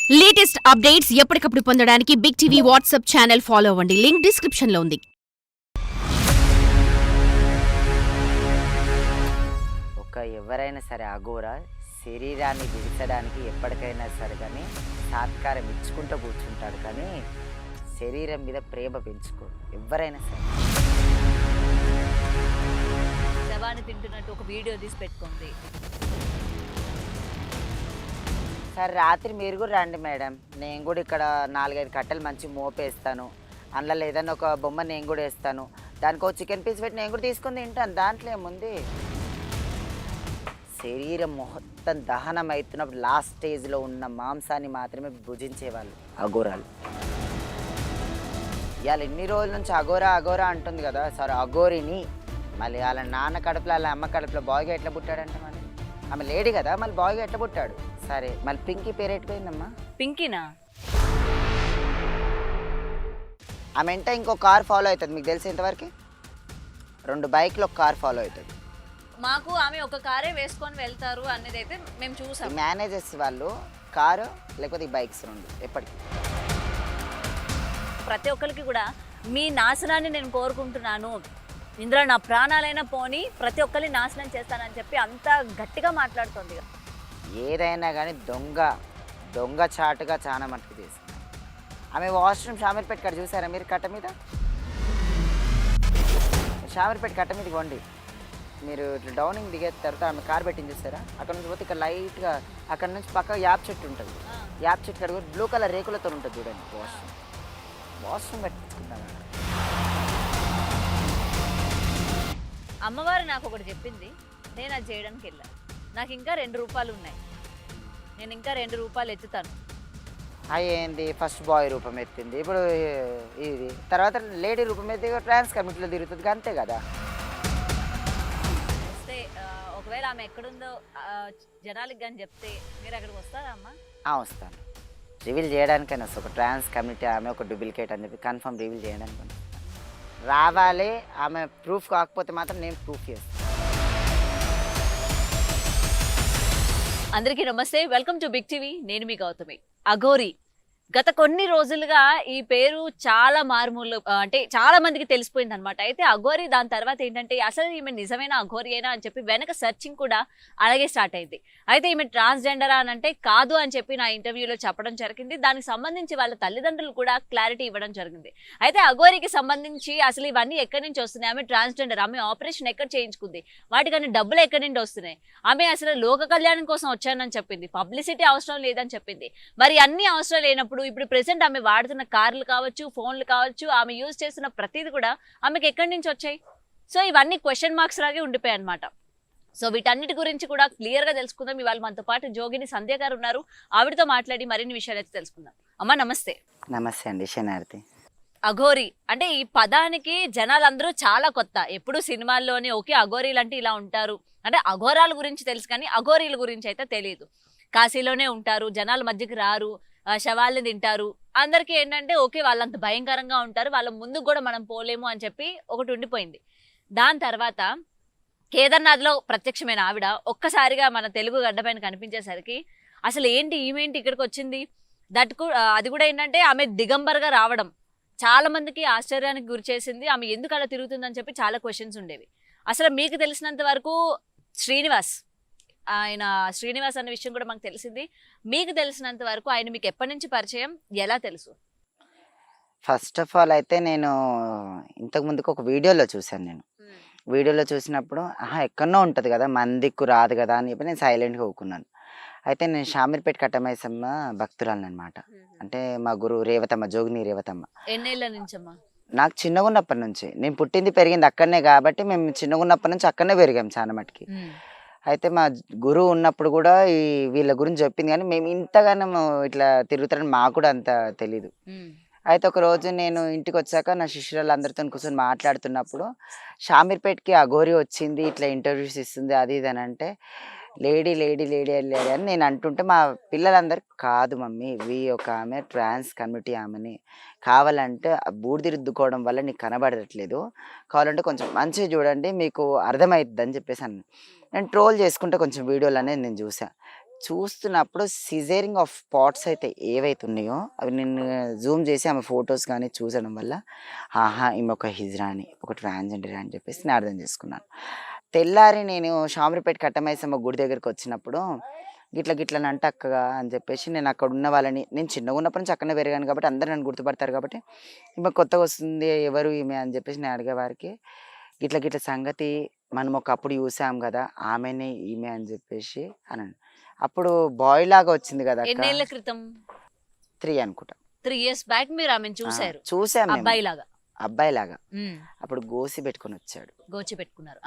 Latest updates ఎప్పటికప్పుడు పొందడానికి big TV WhatsApp channel follow అవ్వండి. లింక్ డిస్క్రిప్షన్ లో ఉంది. ఎవరైనా సరే అఘోర శరీరాన్ని విడిచడానికి ఎప్పటికైనా సరే కానీ సాత్కారం ఇచ్చుకుంటూ కూర్చుంటాడు, కానీ శరీరం మీద ప్రేమ పెంచుకోడు ఎవరైనా సరే. శవాన్ని తింటున్నట్టు ఒక వీడియో తీసి పెట్టుకుంది. సరే రాత్రి మీరు కూడా రండి మేడం, నేను కూడా ఇక్కడ 4-5 కట్టెలు మంచి మోపేస్తాను, అందులో ఏదైనా ఒక బొమ్మ నేను కూడా వేస్తాను, దానికి ఒక చికెన్ పీస్ పెట్టి నేను కూడా తీసుకొని తింటాను, దాంట్లో ఏముంది. శరీరం మొత్తం దహనం అవుతున్నప్పుడు లాస్ట్ స్టేజ్లో ఉన్న మాంసాన్ని మాత్రమే భుజించేవాళ్ళు అఘోరాలు. ఇవాళ ఎన్ని రోజుల నుంచి అఘోరా అఘోరా అంటుంది కదా, సరే అఘోరిని మళ్ళీ వాళ్ళ నాన్న కడుపులో వాళ్ళ అమ్మ కడుపులో బాయ్గా ఎట్లా పుట్టాడంటే, మళ్ళీ ఆమె లేడీ కదా, మళ్ళీ బాయ్గా ఎట్లా పుట్టాడు. సరే మళ్ళీ పింకీ పేరు ఎట్టిపోయిందమ్మా? పింకీనా? ఆమె వెంట ఇంకో కార్ ఫాలో అవుతుంది, మీకు తెలిసి ఇంతవరకు 2 బైక్లు ఒక కార్ ఫాలో అవుతుంది. మాకు ఆమె ఒక కారే వేసుకొని వెళ్తారు అనేది అయితే మేము చూసాం. మేనేజర్స్ వాళ్ళు కారు లేకపోతే ఈ బైక్స్ 2 ఎప్పటికీ. ప్రతి ఒక్కరికి కూడా మీ నాశనాన్ని నేను కోరుకుంటున్నాను, ఇందులో నా ప్రాణాలైనా పోని ప్రతి ఒక్కరిని నాశనం చేస్తానని చెప్పి అంత గట్టిగా మాట్లాడుతుంది. ఏదైనా కానీ దొంగ చాటుగా చాలా మట్టుకు తీసుకున్నాం. ఆమె వాష్రూమ్ షామీర్పేట కట్ట చూసారా మీరు? కట్ట మీద షామీర్పేట కట్ట మీద కొండి మీరు ఇట్లా డౌనింగ్ దిగే తర్వాత ఆమె కార్ పెట్టింది చూసారా, అక్కడ నుంచి పోతే ఇక్కడ లైట్గా అక్కడ నుంచి పక్క యాప్ చెట్టు ఉంటుంది, యాప్ చెట్టు కడుగు బ్లూ కలర్ రేకులతో ఉంటుంది చూడండి, వాష్రూమ్ పెట్టించుకుంటాను. అమ్మవారు నాకు ఒకటి చెప్పింది, నేను అది చేయడానికి వెళ్ళాను, నాకు ఇంకా 2 రూపాయలు ఉన్నాయి, నేను ఇంకా 2 రూపాయలు ఎత్తుతాను. ఏంది ఫస్ట్ బాయ్ రూపం ఎత్తింది, ఇప్పుడు ఇది తర్వాత లేడీ రూపం ఎత్తి ట్రాన్స్ కమిటీలో తిరుగుతుంది, అంతే కదా. వస్తే ఒకవేళ ఆమె ఎక్కడుందో జనాలకి కానీ చెప్తే మీరు అక్కడికి వస్తారా అమ్మా? వస్తాను, రివీల్ చేయడానికైనా వస్తాను. ఒక ట్రాన్స్ కమిటీ ఆమె ఒక డూప్లికేట్ అని చెప్పి కన్ఫర్మ్ రివీల్ చేయడానికి రావాలి. ఆమె ప్రూఫ్ కాకపోతే మాత్రం నేను ప్రూఫ్ చేస్తాను. అందరికీ నమస్తే, వెల్కమ్ టు బిగ్ టీవీ. నేను మీ గౌతమి. అఘోరి గత కొన్ని రోజులుగా ఈ పేరు చాలా మారుమూల అంటే చాలా మందికి తెలిసిపోయింది అనమాట. అయితే అఘోరి దాని తర్వాత ఏంటంటే అసలు ఈమె నిజమైన అఘోరి అయినా అని చెప్పి వెనక సెర్చింగ్ కూడా అలాగే స్టార్ట్ అయింది. అయితే ఈమె ట్రాన్స్జెండరా అని అంటే కాదు అని చెప్పి నా ఇంటర్వ్యూలో చెప్పడం జరిగింది. దానికి సంబంధించి వాళ్ళ తల్లిదండ్రులు కూడా క్లారిటీ ఇవ్వడం జరిగింది. అయితే అఘోరికి సంబంధించి అసలు ఇవన్నీ ఎక్కడి నుంచి వస్తున్నాయి, ఆమె ట్రాన్స్జెండర్, ఆమె ఆపరేషన్ ఎక్కడ చేయించుకుంది, వాటికన్నా డబ్బులు ఎక్కడి నుండి వస్తున్నాయి, ఆమె అసలు లోక కళ్యాణం కోసం వచ్చానని చెప్పింది, పబ్లిసిటీ అవసరం లేదని చెప్పింది. మరి అన్ని అవసరం లేనప్పుడు ఇప్పుడు ప్రెసెంట్ ఆమె వాడుతున్న కార్లు కావచ్చు, ఫోన్లు కావచ్చు, ఆమె యూజ్ చేస్తున్న ప్రతిది కూడా ఆమెకి ఎక్కడి నుంచి వచ్చాయి? సో ఇవన్నీ క్వశ్చన్ మార్క్స్ లాగే ఉండిపోయాయి అనమాట. సో వీటన్నిటి గురించి కూడా క్లియర్ గా తెలుసుకుందాం. ఇవాళ మనతో పాటు జోగిని సంధ్య గారు ఉన్నారు, ఆవిడతో మాట్లాడి మరిన్ని విషయాలు అయితే తెలుసుకుందాం. అమ్మా నమస్తే. నమస్తే అండి శనార్థి. అఘోరి అంటే ఈ పదానికి జనాలందరూ చాలా కొత్త, ఎప్పుడు సినిమాల్లోనే ఓకే అఘోరీలు అంటే ఇలా ఉంటారు అంటే అఘోరాల గురించి తెలుసు కానీ అఘోరీల గురించి అయితే తెలియదు. కాశీలోనే ఉంటారు, జనాల మధ్యకి రారు, శవాల్ని తింటారు, అందరికీ ఏంటంటే ఓకే వాళ్ళంత భయంకరంగా ఉంటారు, వాళ్ళ ముందుకు కూడా మనం పోలేము అని చెప్పి ఒకటి ఉండిపోయింది. దాని తర్వాత కేదార్నాథ్లో ప్రత్యక్షమైన ఆవిడ ఒక్కసారిగా మన తెలుగు గడ్డపైన కనిపించేసరికి అసలు ఏంటి ఈమెంటి ఇక్కడికి వచ్చింది, అది కూడా ఏంటంటే ఆమె దిగంబర్గా రావడం చాలా మందికి ఆశ్చర్యానికి గురి చేసింది. ఆమె ఎందుకు అలా తిరుగుతుందని చెప్పి చాలా క్వశ్చన్స్ ఉండేవి. అసలు మీకు తెలిసినంత వరకు శ్రీనివాస్ అనే విషయం కూడా మాకు తెలిసింది. మీకు తెలిసినంత వరకు ఆయన మీకు ఎప్పటి నుంచి పరిచయం, ఎలా తెలుసు? ఫస్ట్ ఆఫ్ ఆల్ అయితే నేను ఇంతకు ముందుకు ఒక వీడియోలో చూశాను. నేను వీడియోలో చూసినప్పుడు ఎక్కడో ఉంటుంది కదా, మందికు రాదు కదా అని చెప్పి నేను సైలెంట్గా ఊకున్నాను. అయితే నేను షామీర్పేట కట్టమైసమ్మ భక్తురాలను అనమాట. అంటే మా గురువు రేవతమ్మ, జోగిని రేవతమ్మ. ఎన్నేళ్ళ నుంచమ్మా? నాకు చిన్నగా ఉన్నప్పటి నుంచి, నేను పుట్టింది పెరిగింది అక్కడనే కాబట్టి మేము చిన్నగా ఉన్నప్పటి నుంచి అక్కడనే పెరిగాం చాలా మటుకి. అయితే మా గురువు ఉన్నప్పుడు కూడా ఈ వీళ్ళ గురించి చెప్పింది, కానీ మేము ఇంతగానో ఇట్లా తిరుగుతారని మాకు కూడా అంత తెలీదు. అయితే ఒక రోజు నేను ఇంటికి వచ్చాక నా శిష్యురాలు అందరితో కూర్చొని మాట్లాడుతున్నప్పుడు షామీర్పేటకి అఘోరి వచ్చింది, ఇట్లా ఇంటర్వ్యూస్ ఇస్తుంది అది ఇది అని అంటే లేడీ లేడీ లేడీ లేడీ అని నేను అంటుంటే మా పిల్లలందరూ కాదు మమ్మీ, ఇవి ఒక ఆమె ట్రాన్స్ కమిటీ, ఆమెని కావాలంటే బూడిద రుద్దుకోవడం వల్ల నీకు కనబడట్లేదు, కావాలంటే కొంచెం మంచిగా చూడండి మీకు అర్థమవుతుంది అని చెప్పేసి అన్న. నేను ట్రోల్ చేసుకుంటే కొంచెం వీడియోలు అనేది నేను చూస్తున్నప్పుడు సిజేరింగ్ ఆఫ్ పార్ట్స్ అయితే ఏవైతే ఉన్నాయో అవి నేను జూమ్ చేసి ఆమె ఫొటోస్ కానీ చూసడం వల్ల ఆహా ఈమె ఒక హిజ్రాని ఒక ట్రాన్స్జెండర్ అని చెప్పేసి నేను అర్థం చేసుకున్నాను. తెల్లారి నేను షామీర్పేట కట్టమైసమ్మ గుడి దగ్గరికి వచ్చినప్పుడు గిట్ల గిట్ల అక్కగా అని చెప్పేసి నేను అక్కడ ఉన్న వాళ్ళని నేను చిన్నగా ఉన్నప్పటి నుంచి అక్కడనే పెరిగాను కాబట్టి అందరూ నన్ను గుర్తుపడతారు కాబట్టి ఈమె కొత్తగా వస్తుంది ఎవరు ఈమె అని చెప్పేసి నేను అడిగేవారికి గిట్ల గిట్ల సంగతి మనం ఒకప్పుడు చూసాం కదా ఆమెనే ఈమె అని చెప్పేసి అన్నాను. అప్పుడు బాయ్ లాగా వచ్చింది కదా అక్క, ఎన్నేళ్ల క్రితం? 3 అనుకుంటా. 3 years బ్యాక్ మీరు ఆమెను చూసారు చూసాం అబ్బాయి లాగా. అబ్బాయి లాగా. అప్పుడు గోసి పెట్టుకొని వచ్చాడు. గోచి పెట్టుకున్నారు.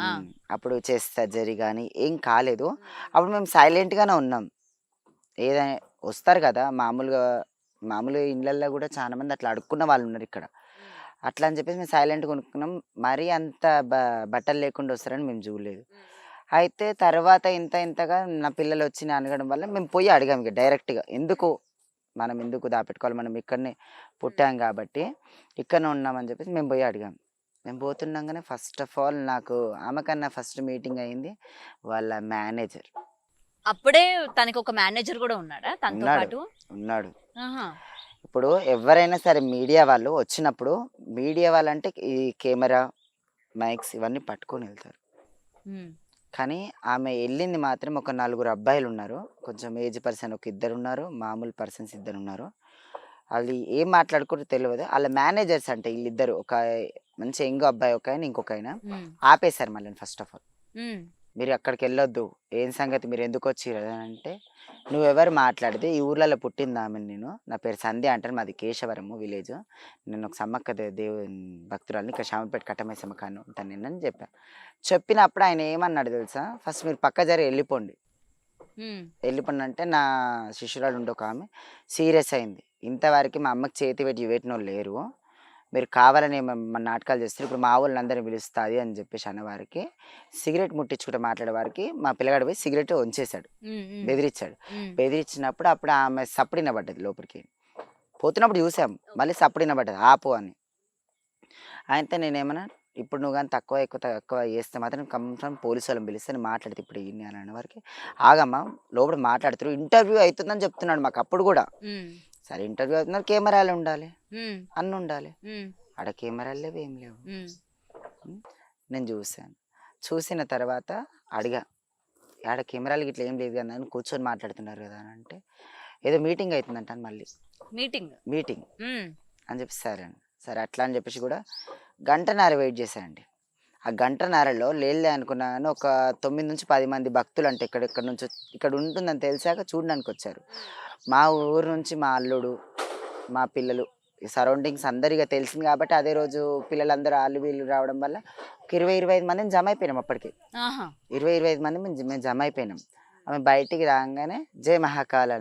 అప్పుడు చెస్ట్ సర్జరీ కానీ ఏం కాలేదు. అప్పుడు మేము సైలెంట్ గానే ఉన్నాం. ఏదైనా వస్తారు కదా మామూలుగా ఇళ్ళల్లో కూడా చాలా మంది అట్లా అడుక్కున్న వాళ్ళు ఉన్నారు ఇక్కడ. అట్లా అని చెప్పేసి మేము సైలెంట్గా కొనుక్కున్నాం. మరీ అంత బట్టలు లేకుండా వస్తారని మేము చూడలేదు. అయితే తర్వాత ఇంతగా నా పిల్లలు వచ్చి అనగడం వల్ల మేము పోయి అడిగాం ఇక డైరెక్ట్గా, మనం ఎందుకు దాపెట్టుకోవాలి, మనం ఇక్కడనే పుట్టాం కాబట్టి ఇక్కడనే ఉన్నామని చెప్పేసి మేము పోయి అడిగాం. మేము పోతుండగానే ఫస్ట్ ఆఫ్ ఆల్ నాకు ఆమెకన్నా ఫస్ట్ మీటింగ్ అయింది వాళ్ళ మేనేజర్. అప్పుడే తనకి ఒక మేనేజర్ కూడా ఉన్నాడా తనతో పాటు? ఉన్నాడు. ఇప్పుడు ఎవరైనా సరే మీడియా వాళ్ళు వచ్చినప్పుడు మీడియా వాళ్ళంటే ఈ కెమెరా మైక్స్ ఇవన్నీ పట్టుకొని వెళ్తారు. కానీ ఆమె వెళ్ళింది మాత్రం ఒక 4 అబ్బాయిలు ఉన్నారు. కొంచెం ఏజ్ పర్సన్ ఒక 2 ఉన్నారు, మామూలు పర్సన్స్ 2 ఉన్నారు. వాళ్ళు ఏం మాట్లాడుకుంటూ తెలియదు. వాళ్ళ మేనేజర్స్ అంటే వీళ్ళిద్దరు, ఒక మంచి యంగ్ అబ్బాయి ఒక ఆయన, ఇంకొక ఆయన ఆపేశారు మళ్ళీ. ఫస్ట్ ఆఫ్ ఆల్ మీరు అక్కడికి వెళ్ళొద్దు, ఏం సంగతి, మీరు ఎందుకు వచ్చిర్రు అని అంటే, నువ్వెవరు మాట్లాడితే ఈ ఊర్లలో పుట్టింది ఆమె, నా పేరు సంధ్య అంటారు, మాది కేశవరము విలేజ్, నేను ఒక సమ్మక్క దేవుని భక్తురాలని, ఇక్కడ షామీర్పేట కట్టమైసమ్మ కాను ఉంటాను నేను అని చెప్పాను. చెప్పినప్పుడు ఆయన ఏమన్నాడు తెలుసా, ఫస్ట్ మీరు పక్క జరి వెళ్ళిపోండి అంటే నా శిష్యురాలు ఉండే ఒక ఆమె సీరియస్ అయింది. ఇంతవరకు మా అమ్మకి చేతి పెట్టిన వాళ్ళు లేరు, మీరు కావాలని మా నాటకాలు చేస్తారు, ఇప్పుడు మా వాళ్ళందరినీ పిలుస్తుంది అని చెప్పేసి అన్నవారికి, సిగరెట్ ముట్టించుకుంటే మాట్లాడే వారికి మా పిల్లగాడు పోయి సిగరెట్ వంచేశాడు, బెదిరించాడు. బెదిరించినప్పుడు అప్పుడు ఆమె సప్పుడిన పడ్డది, లోపలికి పోతున్నప్పుడు చూసాం, మళ్ళీ సప్పుడిన పడ్డది ఆపు అని. అయితే నేనేమన్నా, ఇప్పుడు నువ్వు కానీ తక్కువ చేస్తే మాత్రం కంపల్సరీ పోలీసు వాళ్ళని పిలిస్తే నేను మాట్లాడితే ఇప్పుడు ఇన్ని అని అనే వారికి, ఆగమ్మా లోపల మాట్లాడుతారు, ఇంటర్వ్యూ అవుతుందని చెప్తున్నాడు మాకు. అప్పుడు కూడా సరే ఇంటర్వ్యూ అవుతున్నారు, కెమెరాలు ఉండాలి, అన్నీ ఉండాలి, ఆడ కెమెరాలు లేవు, ఏం లేవు. నేను చూసిన తర్వాత అడిగా, ఆడ కెమెరాలు ఇట్లా ఏం లేదు కదా అని, కూర్చొని మాట్లాడుతున్నారు కదా అని అంటే, ఏదో మీటింగ్ అవుతుందంట మళ్ళీ మీటింగ్ అని చెప్పి సరే అట్లా అని చెప్పేసి కూడా 1.5 గంట వెయిట్ చేశానండి. ఆ 1.5 గంటలో లేలే అనుకున్నాను. ఒక 9 నుంచి 10 మంది భక్తులు అంటే ఇక్కడ నుంచి ఇక్కడ ఉంటుందని తెలిసాక చూడడానికి వచ్చారు. మా ఊరు నుంచి మా అల్లుడు, మా పిల్లలు, సరౌండింగ్స్ అందరిగా తెలిసింది కాబట్టి అదే రోజు పిల్లలందరూ వీళ్ళు రావడం వల్ల ఒక 20-25 మందిని జమ అయిపోయినాం. అప్పటికి 20-25 మంది మేము జమ అయిపోయినాం. ఆమె బయటికి రాగానే జై మహాకాల్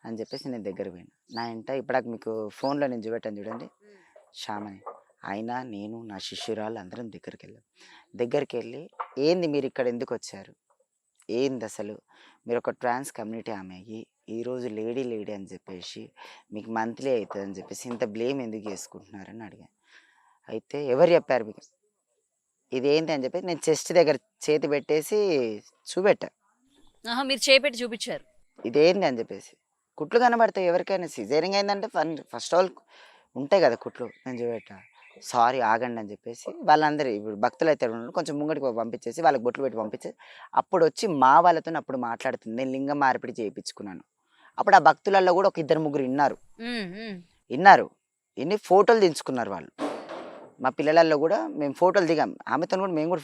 అని చెప్పేసి నేను దగ్గర పోయినా. నా ఇంట ఇప్పటికి మీకు ఫోన్లో నేను చూపెట్టాను చూడండి, శ్యామని, ఆయన నేను నా శిష్యురాలు అందరం దగ్గరికి వెళ్ళి ఏంది మీరు ఇక్కడ ఎందుకు వచ్చారు, ఏంది అసలు, మీరు ఒక ట్రాన్స్ కమ్యూనిటీ ఆమె అయ్యి ఈరోజు లేడీ అని చెప్పేసి మీకు మంత్లీ అవుతుంది అని చెప్పేసి ఇంత బ్లేమ్ ఎందుకు చేసుకుంటున్నారని అడిగాను. అయితే ఎవరు చెప్పారు మీకు ఇదేంటి అని చెప్పేసి నేను చెస్ట్ దగ్గర చేతి పెట్టేసి చూపెట్టా. మీరు చేపెట్టి చూపించారు ఇదేంటి అని చెప్పేసి. కుట్లు కనబడతాయి ఎవరికైనా, సిజేరింగ్ అయిందంటే ఫస్ట్ ఆల్ ఉంటాయి కదా కుట్లు. నేను చూపెట్టా, సారీ ఆగండి అని చెప్పేసి వాళ్ళందరూ ఇప్పుడు భక్తులు అయితే కొంచెం ముంగడికి పంపించేసి వాళ్ళకి బొట్లు పెట్టి పంపించేసి అప్పుడు వచ్చి మా వాళ్ళతో అప్పుడు మాట్లాడుతుంది. నేను లింగం మార్పిడి చేయించుకున్నాను. అప్పుడు ఆ భక్తులలో కూడా ఒక 2-3 విన్నారు, ఇన్ని ఫోటోలు దించుకున్నారు వాళ్ళు. మా పిల్లలలో కూడా మేము ఫోటోలు దిగాం, ఆమెతో కూడా మేము కూడా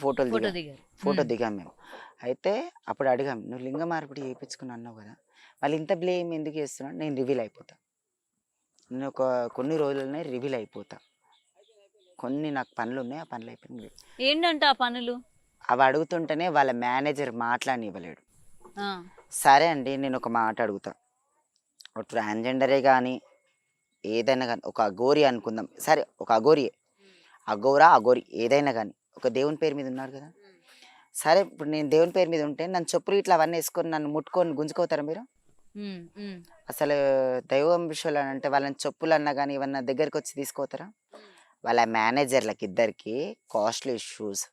ఫోటో దిగాం మేము. అయితే అప్పుడు అడిగాం, నువ్వు లింగ మార్పిడి చేయించుకుని అన్నావు కదా, వాళ్ళు ఇంత బ్లేమ్ ఎందుకు చేస్తున్నావు. నేను రివీల్ అయిపోతా, నేను కొన్ని రోజులనే రివీల్ అయిపోతా, కొన్ని నాకు పనులు ఉన్నాయి, ఆ పనులు అయిపోయింది. ఏంటంటే ఆ పనులు అవి అడుగుతుంటేనే వాళ్ళ మేనేజర్ మాట్లాడనివ్వలేడు. సరే అండి నేను ఒక మాట అడుగుతా, ఒక ట్రాన్స్జెండరే కానీ ఏదైనా కానీ ఒక అఘోరి అనుకుందాం, సరే ఒక అఘోరి ఏదైనా కానీ ఒక దేవుని పేరు మీద ఉన్నారు కదా, సరే ఇప్పుడు నేను దేవుని పేరు మీద ఉంటే నన్ను చెప్పులు ఇట్లా అవన్నీ వేసుకొని నన్ను ముట్టుకొని గుంజుకోతారా మీరు? అసలు దైవం విషయాలు అంటే వాళ్ళని చెప్పులు అన్నా కానీ ఇవన్నా దగ్గరికి వచ్చి తీసుకోతారా? వాళ్ళ మేనేజర్లకి 2 కాస్ట్లీ షూస్.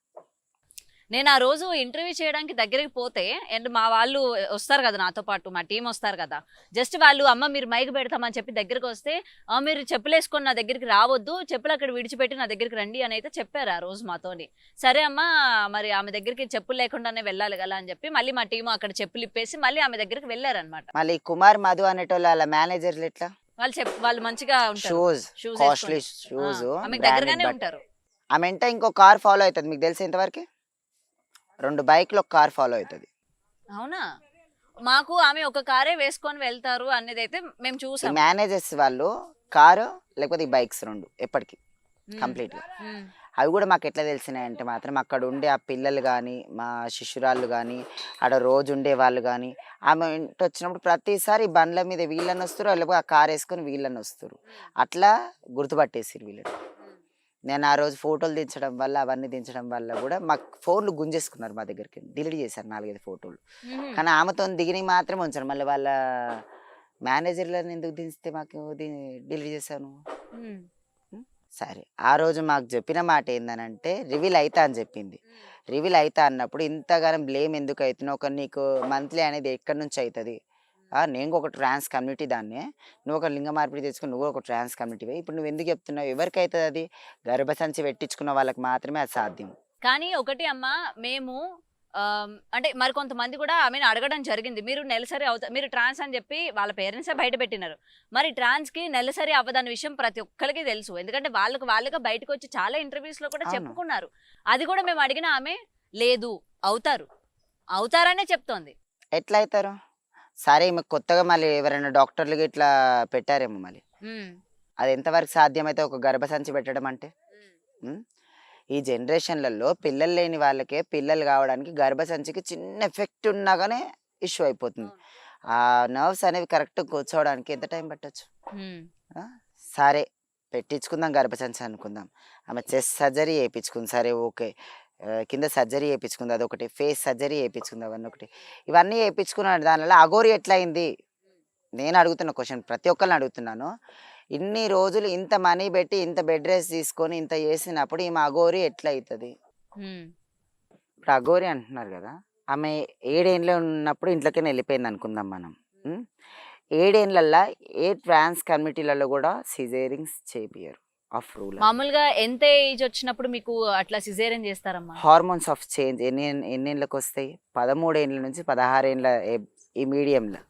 నేను ఆ రోజు ఇంటర్వ్యూ చేయడానికి దగ్గరికి పోతే అండ్ మా వాళ్ళు వస్తారు కదా నాతో పాటు, మా టీం వస్తారు కదా, జస్ట్ వాళ్ళు అమ్మ మీరు మైక్ పెడతామని చెప్పి దగ్గరికి వస్తే మీరు చెప్పులు వేసుకొని నా దగ్గరికి రావద్దు, చెప్పులు అక్కడ విడిచిపెట్టి నా దగ్గరికి రండి అని అయితే చెప్పారు ఆ రోజు మాతోని. సరే అమ్మ మరి ఆమె దగ్గరికి చెప్పులు లేకుండానే వెళ్ళాలి కదా అని చెప్పి మళ్ళీ మా టీం అక్కడ చెప్పులు ఇప్పేసి మళ్ళీ ఆమె దగ్గరికి వెళ్ళారనమాట. మళ్ళీ కుమార్ మధు అనేటోళ్ళు వాళ్ళ మేనేజర్లు ఎట్లా వాళ్ళు మంచిగా ఉంటారు, షూస్ షూస్ కాస్ట్లీ షూస్ ఆమెకు దగ్గరగానే ఉంటారు. ఆమె వెంట ఇంకో కార్ ఫాలో అవుతుంది, మీకు తెలిసి ఇంతవరకు 2 బైక్లు ఒక కార్ ఫాలో అవుతుంది. అవునా, మాకు ఆమె ఒక కారే వేసుకొని వెళ్తారు అనేది అయితే మేము చూసాం. మేనేజర్స్ వాళ్ళు కారు లేకపోతే ఈ బైక్స్ 2 ఎప్పటికీ కంప్లీట్ గా. అవి కూడా మాకు ఎట్లా తెలిసినాయంటే మాత్రం అక్కడ ఉండే ఆ పిల్లలు కానీ మా శిష్యురాళ్ళు కానీ అక్కడ రోజు ఉండే వాళ్ళు కానీ ఆమె ఇంటి వచ్చినప్పుడు ప్రతిసారి బండ్ల మీద వీళ్ళని వస్తారు, లేకపోతే ఆ కార్ వేసుకొని వీళ్ళని వస్తారు. అట్లా గుర్తుపట్టేసారు వీళ్ళని. నేను ఆ రోజు ఫోటోలు దించడం వల్ల అవన్నీ దించడం వల్ల కూడా మాకు ఫోన్లు గుంజేసుకున్నారు, మా దగ్గరికి డిలీట్ చేశారు 4-5 ఫోటోలు. కానీ ఆమెతో దిగినవి మాత్రమే ఉంచారు. మళ్ళీ వాళ్ళ మేనేజర్లను ఎందుకు దించితే మాకు డిలీట్ చేశాను. సరే ఆ రోజు మాకు చెప్పిన మాట ఏందనంటే రివీల్ అవుతా అని చెప్పింది. రివీల్ అవుతా అన్నప్పుడు ఇంతగానం బ్లేమ్ ఎందుకు అవుతున్నావు, ఒక నీకు మంత్లీ అనేది ఎక్కడి నుంచి అవుతుంది, నేను ఒక ట్రాన్స్ కమ్యూనిటీ దాన్ని, నువ్వు ఒక లింగ మార్పిడి తెచ్చుకుని నువ్వు ఒక ట్రాన్స్ కమ్యూనిటీ, ఇప్పుడు నువ్వు ఎందుకు చెప్తున్నావు, ఎవరికి అవుతుంది అది, గర్భసంచి పెట్టించుకున్న వాళ్ళకి మాత్రమే అది సాధ్యం. కానీ ఒకటి అమ్మ, మేము అంటే మరి కొంతమంది కూడా ఆమెను అడగడం జరిగింది, మీరు నెలసరి మీరు ట్రాన్స్ అని చెప్పి వాళ్ళ పేరెంట్సే బయట పెట్టినారు, మరి ట్రాన్స్ కి నెలసరి అవ్వదన్న విషయం ప్రతి ఒక్కరికి తెలుసు, ఎందుకంటే వాళ్ళగా బయటకు వచ్చి చాలా ఇంటర్వ్యూస్ లో కూడా చెప్పుకున్నారు. అది కూడా మేము అడిగిన ఆమె లేదు అవుతారనే చెప్తోంది. ఎట్లా అవుతారు? సరే ఈమె కొత్తగా మళ్ళీ ఎవరైనా డాక్టర్లు ఇట్లా పెట్టారేమో, మళ్ళీ అది ఎంతవరకు సాధ్యమైతే ఒక గర్భసంచి పెట్టడం అంటే. ఈ జనరేషన్లలో పిల్లలు లేని వాళ్ళకే పిల్లలు కావడానికి గర్భసంచికి చిన్న ఎఫెక్ట్ ఉన్నా కానీ ఇష్యూ అయిపోతుంది. ఆ నర్వ్స్ అనేవి కరెక్ట్ కూర్చోవడానికి ఎంత టైం పట్టచ్చు. సరే పెట్టించుకుందాం గర్భసంచి అనుకుందాం, ఆమె చెస్ట్ సర్జరీ చేయించుకుంది, సరే ఓకే, కింద సర్జరీ చేయించుకుంది, అదొకటి, ఫేస్ సర్జరీ చేయించుకుంది, అవన్నీ ఒకటి. ఇవన్నీ చేయించుకున్నాను, దానివల్ల అఘోరి ఎట్లయింది నేను అడుగుతున్న క్వశ్చన్, ప్రతి ఒక్కరిని అడుగుతున్నాను. ఇన్ని రోజులు ఇంత మనీ పెట్టి ఇంత బెడ్ రెస్ట్ తీసుకొని ఇంత చేసినప్పుడు ఈమె అఘోరి ఎట్లా అవుతుంది? ఇప్పుడు అఘోరి అంటున్నారు కదా, ఆమె 7 ఏళ్ళు ఉన్నప్పుడు ఇంట్లోకి వెళ్ళిపోయింది అనుకుందాం మనం. 7 ఏళ్ళల్లో ఏ ట్రాన్స్ కమ్యూనిటీలలో కూడా సిజేరింగ్స్ చేపియరు ఆఫ్ రూల్. మామూలుగా ఎంత ఏజ్ వచ్చినప్పుడు మీకు అట్లా సిజేరియన్ చేస్తారమ్మా? హార్మోన్స్ ఆఫ్ చేంజ్ ఎన్నేళ్ళకి వస్తాయి? 13 ఏళ్ళ నుంచి 16 ఏళ్ళ ఈ మీడియంలో,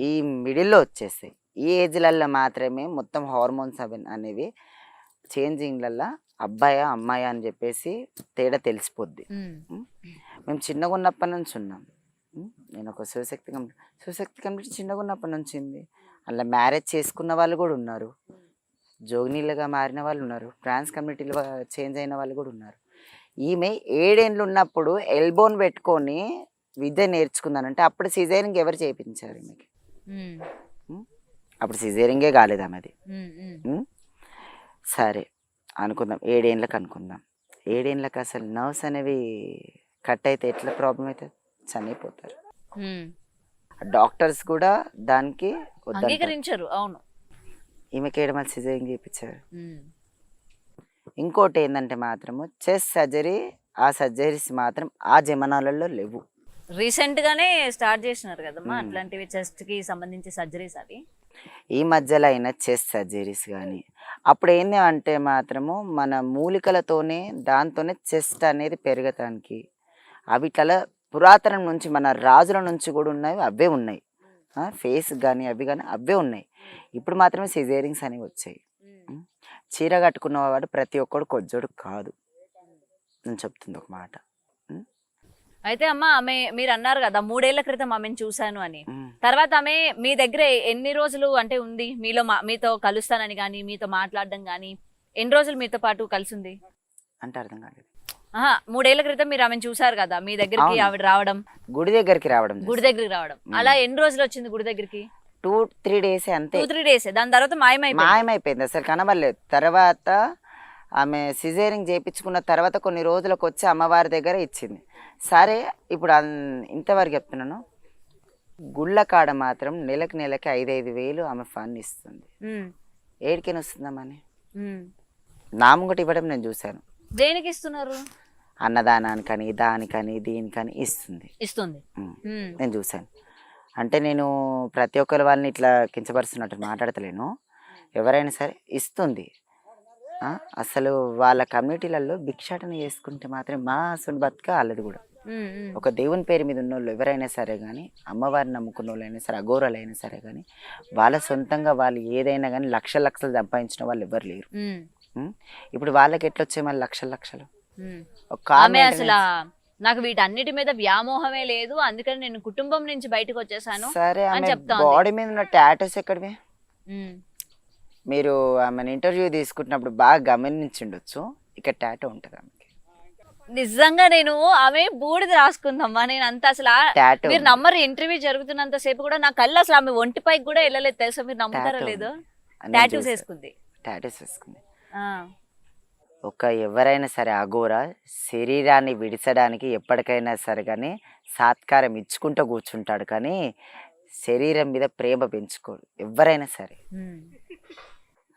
ఈ మిడిల్లో వచ్చేస్తాయి. ఈ ఏజ్లలో మాత్రమే మొత్తం హార్మోన్స్ అనేవి చేంజింగ్లల్లో అబ్బాయా అమ్మాయా అని చెప్పేసి తేడా తెలిసిపోద్ది. మేము చిన్నగా ఉన్నప్పటి నుంచి ఉన్నాం. నేను ఒక శివశక్తి కమిటీ చిన్నగా ఉన్నప్పటి నుంచి ఉంది. అలా మ్యారేజ్ చేసుకున్న వాళ్ళు కూడా ఉన్నారు, జోగినీలుగా మారిన వాళ్ళు ఉన్నారు, ట్రాన్స్ కమ్యూనిటీలో చేంజ్ అయిన వాళ్ళు కూడా ఉన్నారు. ఈమె 7 ఏళ్ళు ఉన్నప్పుడు ఎల్బోన్ పెట్టుకొని విద్య నేర్చుకుందానంటే అప్పుడు సిజేరింగ్ ఎవరు చేయించారు ఈమెకి? అప్పుడు సిజేరింగే కాలేదు ఆమెది. సరే అనుకుందాం 7 ఏళ్ళకి అనుకుందాం. 7 ఏళ్ళకి అసలు నర్వ్స్ అనేవి కట్ అయితే ఎట్లా ప్రాబ్లం అవుతుంది? చనిపోతారు. డాక్టర్స్ కూడా దానికి అంగీకరించారు. అవును, ఈమెకి 7 మంది సిజేరింగ్ చేయించారు. ఇంకోటి ఏంటంటే మాత్రము చెస్ట్ సర్జరీ, ఆ సర్జరీస్ మాత్రం ఆ జమానాలలో లేవు. రీసెంట్ గానే స్టార్ట్ చేసినారు కదమ్మా అట్లాంటివి, చెస్ట్ కి సంబంధించి సర్జరీస్. అవి ఈ మధ్యలో అయిన చెస్ట్ సర్జరీస్ కానీ అప్పుడు ఏంది అంటే మాత్రము మన మూలికలతోనే దాంతోనే చెస్ట్ అనేది పెరగటానికి అవి ఇట్లా పురాతనం నుంచి మన రాజుల నుంచి కూడా ఉన్నవి, అవే ఉన్నాయి. ఫేస్ కానీ అవి కానీ అవే ఉన్నాయి. ఇప్పుడు మాత్రమే సిజేరింగ్స్ అనేవి వచ్చాయి. చీర కట్టుకున్నవాడు ప్రతి ఒక్కడు కొజ్జోడు కాదు, నేను చెప్తుంది ఒక మాట. అయితే అమ్మ ఆమె మీరు అన్నారు కదా 3 ఏళ్ల క్రితం ఆమెను చూశాను అని, తర్వాత ఆమె మీ దగ్గర ఎన్ని రోజులు అంటే ఉంది మీతో కలుస్తానని కానీ మీతో మాట్లాడడం కానీ ఎన్ని రోజులు మీతో పాటు కలిసింది అంటే అర్థం కాలేదు. 3 ఏళ్ల క్రితం మీరు ఆమెను చూసారు కదా, మీ దగ్గరికి ఆవిడ రావడం, గుడి దగ్గరికి రావడం, అలా ఎన్ని రోజులు వచ్చింది గుడి దగ్గరికి? 2-3 డేస్ అంతే. 2-3 డేస్. దాని తర్వాత మాయమైపోయింది, అసలు కనబడలేదు. తర్వాత ఆమె సిజేరింగ్ చేయించుకున్న తర్వాత కొన్ని రోజులకు వచ్చి అమ్మవారి దగ్గర ఇచ్చింది. సరే ఇప్పుడు ఇంతవరకు చెప్తున్నాను, గుళ్ళ కాడ మాత్రం నెలకి 5-5 వేలు ఆమె ఫండ్ ఇస్తుంది. ఏడికైనా వస్తుందమ్మని నా ముంగట ఇవ్వడం నేను చూశాను. దేనికి ఇస్తున్నారు? అన్నదానానికని దానికని దీనికని ఇస్తుంది. ఇస్తుంది. ఉమ్. నేను చూశాను. అంటే నేను ప్రతి ఒక్కరి వాళ్ళని ఇట్లా కించపరుస్తున్నట్టు మాట్లాడతలేను. ఎవరైనా సరే ఇస్తుంది. అసలు వాళ్ళ కమ్యూనిటీలలో భిక్షాటన చేసుకుంటే మాత్రం మా అసలు బతుక వాళ్ళది కూడా. ఒక దేవుని పేరు మీద ఉన్న వాళ్ళు ఎవరైనా సరే కానీ, అమ్మవారిని నమ్ముకున్న వాళ్ళైనా సరే, అఘోరాలైనా సరే కానీ, వాళ్ళ సొంతంగా వాళ్ళు ఏదైనా కానీ లక్షలు సంపాదించిన వాళ్ళు ఎవరు లేరు. ఇప్పుడు వాళ్ళకి ఎట్లా వచ్చాయి మళ్ళీ లక్షలు ఆమె అసలు నాకు వీటన్నిటి మీద వ్యామోహమే లేదు, అందుకని నేను కుటుంబం నుంచి బయటకు వచ్చేసాను సరే అని ఆమె చెప్తా. బాడీ మీద ఉన్న టాటూస్ ఎక్కడివి? మీరు ఆమెను ఇంటర్వ్యూ తీసుకుంటున్నప్పుడు బాగా గమనించుండొచ్చు. ఇక్కడ టాటూ ఉంటుంది ఆమెకి. నిజంగా నేను ఆమె బూడిద రాసుకుందమ్మా. నేను అంత అసలు టాటూ మీరు నమ్మరు, ఇంటర్వ్యూ జరుగుతున్నంత సేపు కూడా నా కళ్ళు అసలు ఆమె ఒంటిపైకి కూడా వెళ్ళలేదు తెలుసా, మీరు నమ్ముతారో లేదో. టాటూస్ వేసుకుంది. టాటూస్ వేసుకుంది. ఎవరైనా సరే అఘోర శరీరాన్ని విడిచడానికి ఎప్పటికైనా సరే కానీ సాత్కారం ఇచ్చుకుంటూ కూర్చుంటాడు, కానీ శరీరం మీద ప్రేమ పెంచుకోడు ఎవరైనా సరే.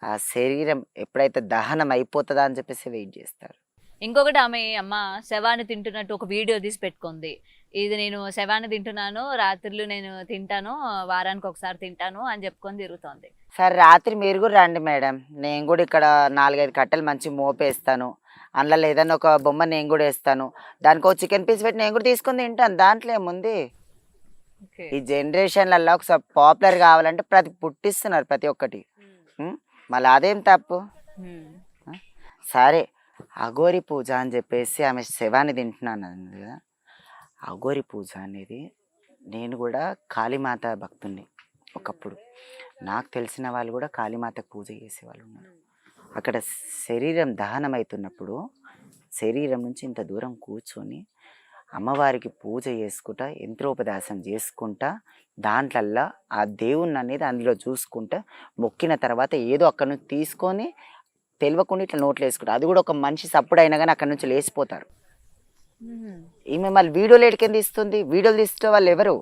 ఆ శరీరం ఎప్పుడైతే దహనం అయిపోతుందా అని చెప్పేసి వెయిట్ చేస్తారు. ఇంకొకటి ఆమె అమ్మ శవాన్ని తింటున్నట్టు ఒక వీడియో తీసి పెట్టుకుంది. ఇది నేను శవాన్ని తింటున్నాను, రాత్రులు నేను తింటాను, వారానికి ఒకసారి తింటాను అని చెప్పుకొని తిరుగుతోంది. సరే రాత్రి మీరు కూడా రండి మేడం, నేను కూడా ఇక్కడ 4-5 కట్టెలు మంచి మోపేస్తాను, అందులో ఏదైనా ఒక బొమ్మ నేను కూడా వేస్తాను, దానికి ఒక చికెన్ పీస్ పెట్టి నేను కూడా తీసుకొని తింటాను, దాంట్లో ఏముంది. ఈ జనరేషన్లలో ఒకసారి పాపులర్ కావాలంటే పుట్టిస్తున్నారు ప్రతి ఒక్కటి. మళ్ళీ అదేం తప్పు. సరే అఘోరి పూజ అని చెప్పేసి ఆమె శవాన్ని తింటున్నాను కదా. అఘోరి పూజ అనేది నేను కూడా కాళీమాత భక్తుని. ఒకప్పుడు నాకు తెలిసిన వాళ్ళు కూడా కాళీమాతకు పూజ చేసేవాళ్ళు ఉన్నారు. అక్కడ శరీరం దహనం అవుతున్నప్పుడు శరీరం నుంచి ఇంత దూరం కూర్చొని అమ్మవారికి పూజ చేసుకుంటా, యంత్రోపదాసం చేసుకుంటా, దాంట్లల్లో ఆ దేవుణ్ణి అనేది అందులో చూసుకుంటా మొక్కిన తర్వాత ఏదో అక్కడ నుంచి తీసుకొని తెలియకుండా ఇట్లా నోట్లు వేసుకుంటారు. అది కూడా ఒక మనిషి సప్పుడు అయినా కానీ అక్కడ నుంచి లేచిపోతారు. ఈమె మళ్ళీ వీడియోలు ఎడికెందుకు తీస్తుంది? వీడియోలు తీస్తే వాళ్ళు ఎవరు?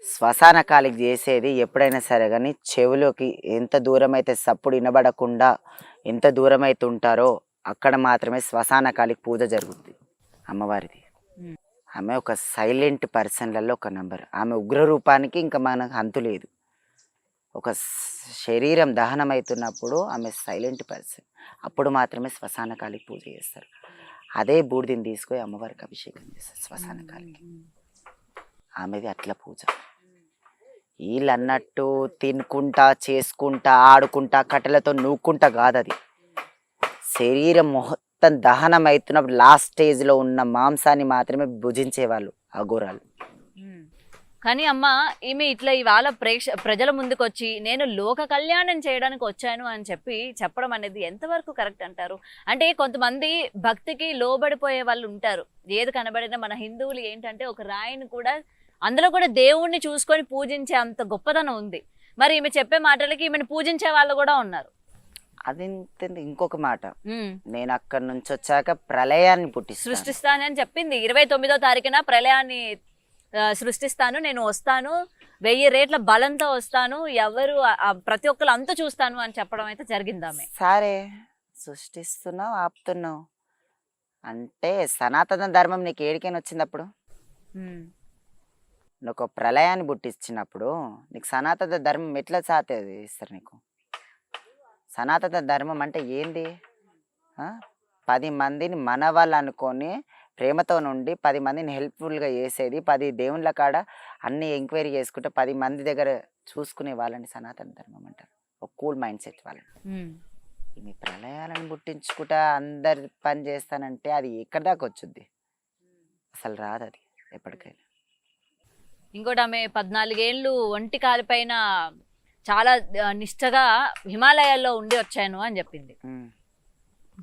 శ్మశాన కాలికి చేసేది ఎప్పుడైనా సరే కానీ చెవులోకి ఎంత దూరం అయితే సప్పుడు వినబడకుండా ఎంత దూరం అయితే ఉంటారో అక్కడ మాత్రమే శ్మశాన కాలికి పూజ జరుగుతుంది అమ్మవారిది. ఆమె ఒక సైలెంట్ పర్సన్లలో ఒక నంబర్. ఆమె ఉగ్ర రూపానికి ఇంకా మనకు అంతు లేదు. ఒక శరీరం దహనం అవుతున్నప్పుడు ఆమె సైలెంట్ పర్సన్, అప్పుడు మాత్రమే శ్మశాన కాలికి పూజ చేస్తారు. అదే బూడిదని తీసుకొని అమ్మవారికి అభిషేకం చేస్తారు శ్మశాన కాలికి. ఆమెది అట్లా పూజ. వీళ్ళు అన్నట్టు తినుకుంటా చేసుకుంటా ఆడుకుంటా కట్టెలతో నూక్కుంటా కాదు. అది శరీరం మొత్తం దహనం అవుతున్నప్పుడు లాస్ట్ స్టేజ్లో ఉన్న మాంసాన్ని మాత్రమే భుజించేవాళ్ళు అఘోరాలు. కానీ అమ్మ ఈమె ఇట్లా ఇవాళ ప్రజల ముందుకు వచ్చి నేను లోక కళ్యాణం చేయడానికి వచ్చాను అని చెప్పడం అనేది ఎంతవరకు కరెక్ట్ అంటారు? అంటే కొంతమంది భక్తికి లోబడిపోయే వాళ్ళు ఉంటారు. ఏది కనబడినా మన హిందువులు ఏంటంటే ఒక రాయిని కూడా అందులో కూడా దేవుణ్ణి చూసుకొని పూజించే అంత గొప్పదనం ఉంది. మరి ఈమె చెప్పే మాటలకి ఈమెను పూజించే వాళ్ళు కూడా ఉన్నారు. అది ఇంకొక మాట, నేను అక్కడి నుంచి వచ్చాక ప్రళయాన్ని సృష్టిస్తానని చెప్పింది. 29వ తారీఖున ప్రళయాన్ని సృష్టిస్తాను, నేను వస్తాను, 1000 రేట్ల బలంతో వస్తాను, ఎవరు ప్రతి ఒక్కరు అంతా చూస్తాను అని చెప్పడం అయితే జరిగిందామె. సరే సృష్టిస్తున్నావు ఆపుతున్నావు అంటే సనాతన ధర్మం నీకు ఏడికైనా వచ్చింది. అప్పుడు నువ్వు ఒక ప్రళయాన్ని పుట్టించినప్పుడు నీకు సనాతన ధర్మం ఎట్లా సాతేది ఇస్తారు నీకు? సనాతన ధర్మం అంటే ఏంది? 10 మందిని మన వాళ్ళు అనుకొని ప్రేమతో నుండి 10 మందిని హెల్ప్ఫుల్గా చేసేది, 10 దేవుళ్ళ కాడ అన్ని ఎంక్వైరీ చేసుకుంటే 10 మంది దగ్గర చూసుకునే వాళ్ళని సనాతన ధర్మం అంటారు. ఒక కూల్ మైండ్ సెట్ వాళ్ళని. మీ ప్రళయాలను పుట్టించుకుంటా అందరు పని చేస్తానంటే అది ఎక్కడి దాకా వచ్చుద్ది? అసలు రాదు అది ఎప్పటికైనా. ఇంకోటి ఆమె 14 ఏళ్ళు ఒంటి కాలిపైన చాలా నిష్టగా హిమాలయాల్లో ఉండి వచ్చాను అని చెప్పింది.